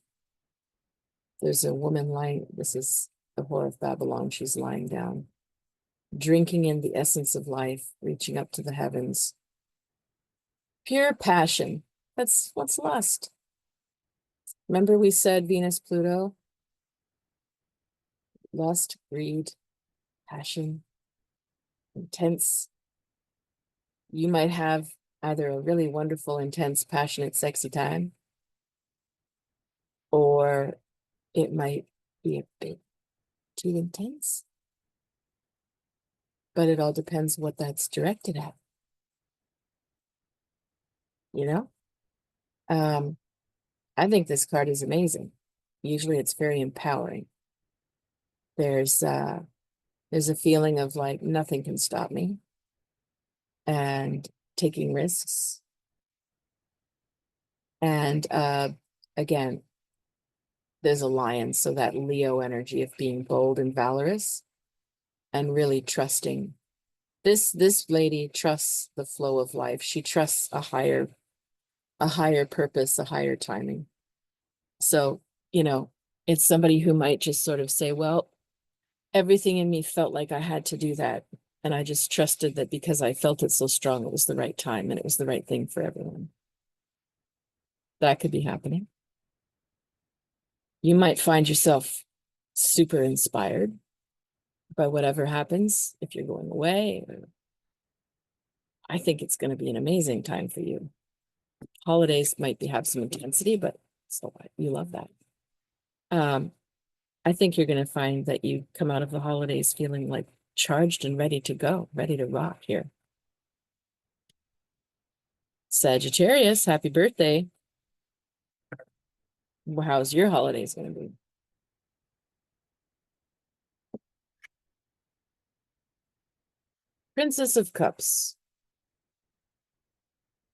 there's a woman lying, this is the Whore of Babylon. She's lying down, drinking in the essence of life, reaching up to the heavens. Pure passion. That's what's lust. Remember we said Venus, Pluto? Lust, greed, passion, intense. You might have either a really wonderful, intense, passionate, sexy time, or it might be a bit too intense. But it all depends what that's directed at. You know? I think this card is amazing. Usually it's very empowering. There's a feeling of like nothing can stop me and taking risks. And again, there's a lion, so that Leo energy of being bold and valorous and really trusting. This lady trusts the flow of life. She trusts a higher purpose, a higher timing. So, you know, it's somebody who might just sort of say, well, everything in me felt like I had to do that. And I just trusted that because I felt it so strong, it was the right time and it was the right thing for everyone. That could be happening. You might find yourself super inspired by whatever happens if you're going away. I think it's going to be an amazing time for you. Holidays might have some intensity, but so what? You love that. I think you're going to find that you come out of the holidays feeling like charged and ready to go, ready to rock here. Sagittarius, happy birthday. How's your holidays going to be? Princess of Cups.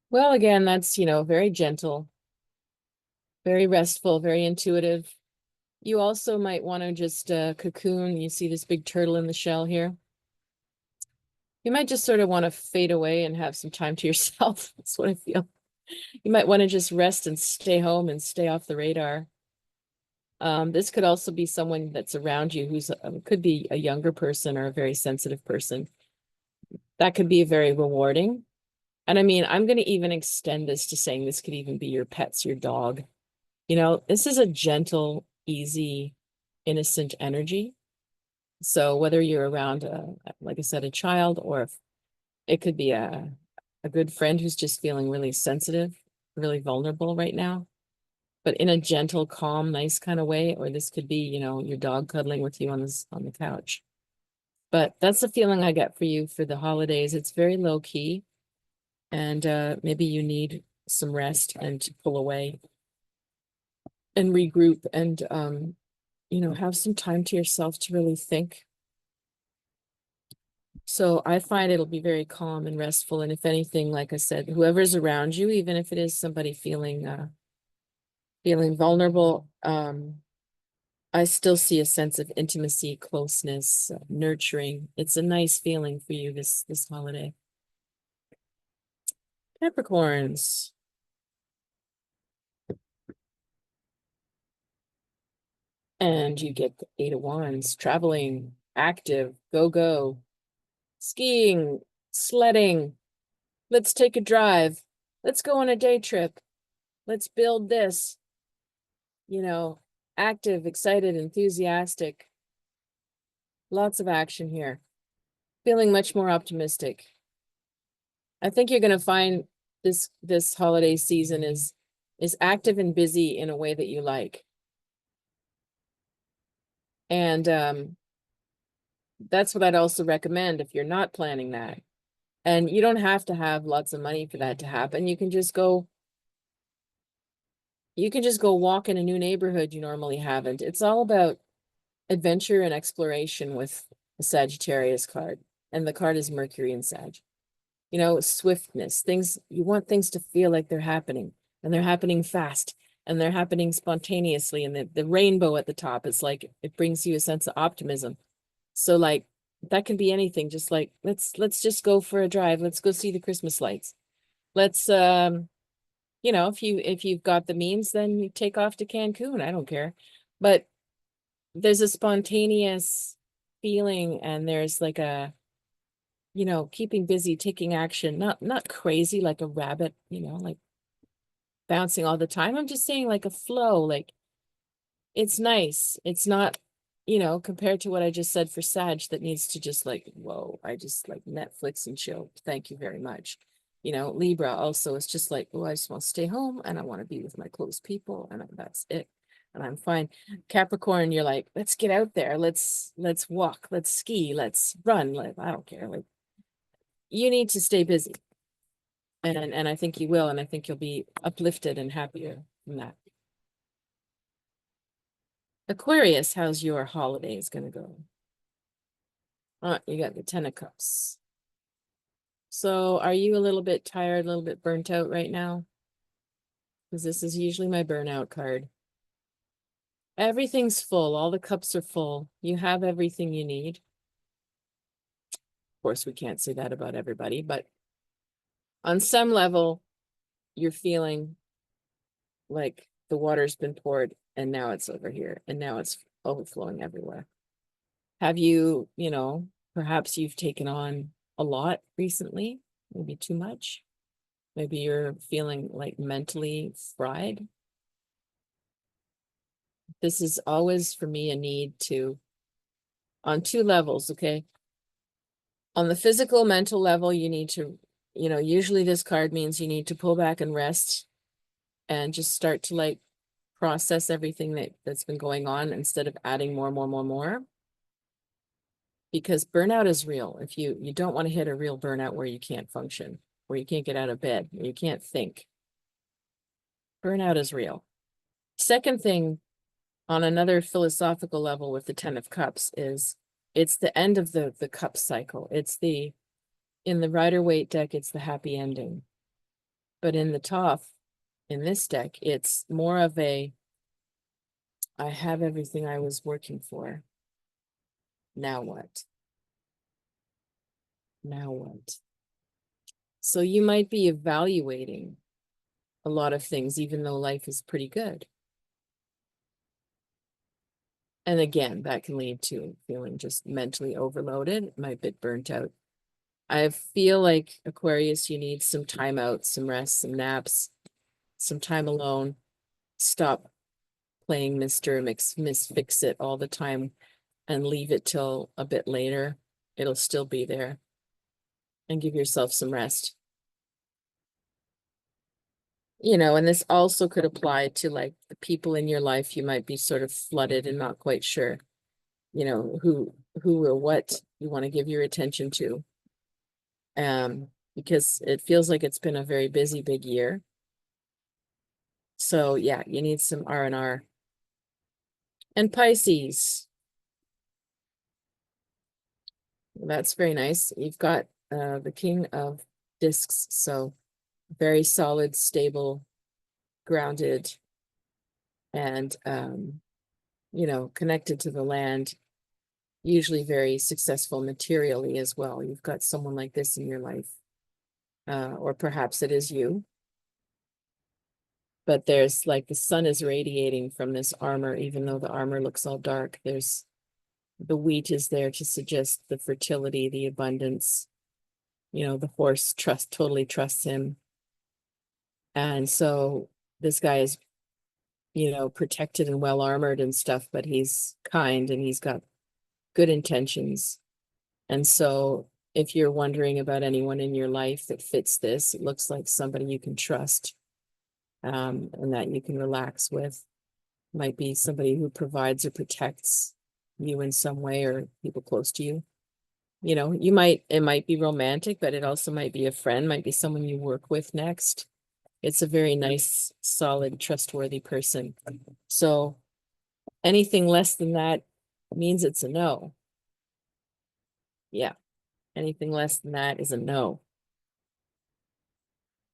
Well, again, that's, you know, very gentle, very restful, very intuitive. You also might want to just cocoon. You see this big turtle in the shell here. You might just sort of want to fade away and have some time to yourself. That's what I feel. You might want to just rest and stay home and stay off the radar. This could also be someone that's around you who's could be a younger person or a very sensitive person. That could be very rewarding. And I mean, I'm going to even extend this to saying this could even be your pets, your dog. You know, this is a gentle, easy, innocent energy. So whether you're around, like I said, a child, or if it could be a good friend who's just feeling really sensitive, really vulnerable right now, but in a gentle, calm, nice kind of way. Or this could be, you know, your dog cuddling with you on the couch. But that's the feeling I get for you for the holidays. It's very low key, and maybe you need some rest and to pull away and regroup and you know, have some time to yourself to really think. So I find it'll be very calm and restful. And if anything, like I said, whoever's around you, even if it is somebody feeling vulnerable, I still see a sense of intimacy, closeness, nurturing. It's a nice feeling for you this holiday. Capricorns. And you get the Eight of Wands, traveling, active, go, skiing, sledding. Let's take a drive. Let's go on a day trip. Let's build this. You know, active, excited, enthusiastic. Lots of action here. Feeling much more optimistic. I think you're going to find this holiday season is active and busy in a way that you like. And that's what I'd also recommend if you're not planning that. And you don't have to have lots of money for that to happen. You can just go walk in a new neighborhood you normally haven't. It's all about adventure and exploration with the Sagittarius card. And the card is Mercury and Sag. You know, swiftness, things, you want things to feel like they're happening, and they're happening fast, and they're happening spontaneously. And the rainbow at the top is like, it brings you a sense of optimism. So like, that can be anything. Just like, let's just go for a drive. Let's go see the Christmas lights. Let's, you know, if you've got the means, then you take off to Cancun. I don't care. But there's a spontaneous feeling, and there's like a, you know, keeping busy, taking action, not crazy like a rabbit, you know, like bouncing all the time. I'm just saying like a flow, like it's nice. It's not, you know, compared to what I just said for Sag that needs to just like, whoa, I just like Netflix and chill. Thank you very much. You know, Libra also is just like, oh, I just want to stay home and I want to be with my close people, and that's it. And I'm fine. Capricorn, you're like, let's get out there. Let's walk, let's ski, let's run. Like, I don't care. Like, you need to stay busy. And I think you will, and I think you'll be uplifted and happier from that. Aquarius, how's your holidays gonna go? You got the 10 of Cups. So are you a little bit tired, a little bit burnt out right now? Because this is usually my burnout card. Everything's full. All the cups are full. You have everything you need. Of course, we can't say that about everybody, but on some level, you're feeling like the water's been poured and now it's over here and now it's overflowing everywhere. Have you, you know, perhaps you've taken on a lot recently, maybe too much. Maybe you're feeling like mentally fried. This is always for me a need to, on two levels, okay? On the physical, mental level, you need to, you know, usually this card means you need to pull back and rest and just start to like process everything that's been going on instead of adding more. Because burnout is real. If you don't want to hit a real burnout where you can't function, where you can't get out of bed, where you can't think. Burnout is real. Second thing, on another philosophical level with the 10 of Cups, is it's the end of the cup cycle. It's in the Rider-Waite deck, it's the happy ending. But in the Toph, in this deck, it's more of a, I have everything I was working for. Now what? Now what? So you might be evaluating a lot of things, even though life is pretty good. And again, that can lead to feeling just mentally overloaded, might be burnt out. I feel like Aquarius, you need some time out, some rest, some naps, some time alone. Stop playing Miss Fix It all the time and leave it till a bit later. It'll still be there. And give yourself some rest. you know, and this also could apply to like the people in your life. You might be sort of flooded and not quite sure, you know, who or what you want to give your attention to. Because it feels like it's been a very busy, big year. So yeah, you need some R&R. And Pisces, that's very nice. You've got the King of Discs, so very solid, stable, grounded, and you know, connected to the land, usually very successful materially as well. You've got someone like this in your life. Or perhaps it is you. But there's like the sun is radiating from this armor, even though the armor looks all dark. There's the wheat is there to suggest the fertility, the abundance. You know, the horse totally trusts him. And so this guy is, you know, protected and well armored and stuff, but he's kind and he's got good intentions. And so if you're wondering about anyone in your life that fits this, it looks like somebody you can trust, and that you can relax with. Might be somebody who provides or protects you in some way, or people close to you. You know, it might be romantic, but it also might be a friend, might be someone you work with next. It's a very nice, solid, trustworthy person. So anything less than that means it's a no. Yeah. Anything less than that is a no.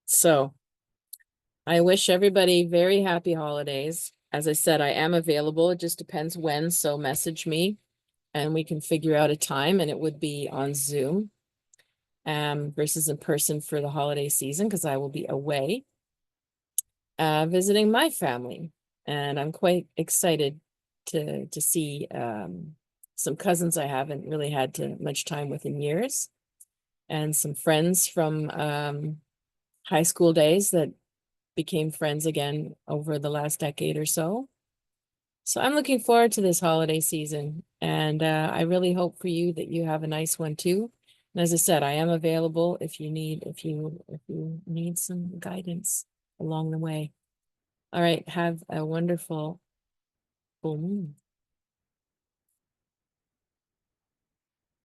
So I wish everybody very happy holidays. As I said, I am available. It just depends when. So message me and we can figure out a time, and it would be on Zoom versus in person for the holiday season, because I will be away visiting my family. And I'm quite excited to see some cousins I haven't really had much time with in years, and some friends from high school days that became friends again over the last decade or so. So I'm looking forward to this holiday season, and I really hope for you that you have a nice one too. And as I said, I am available if you need some guidance along the way. All right, have a wonderful full moon.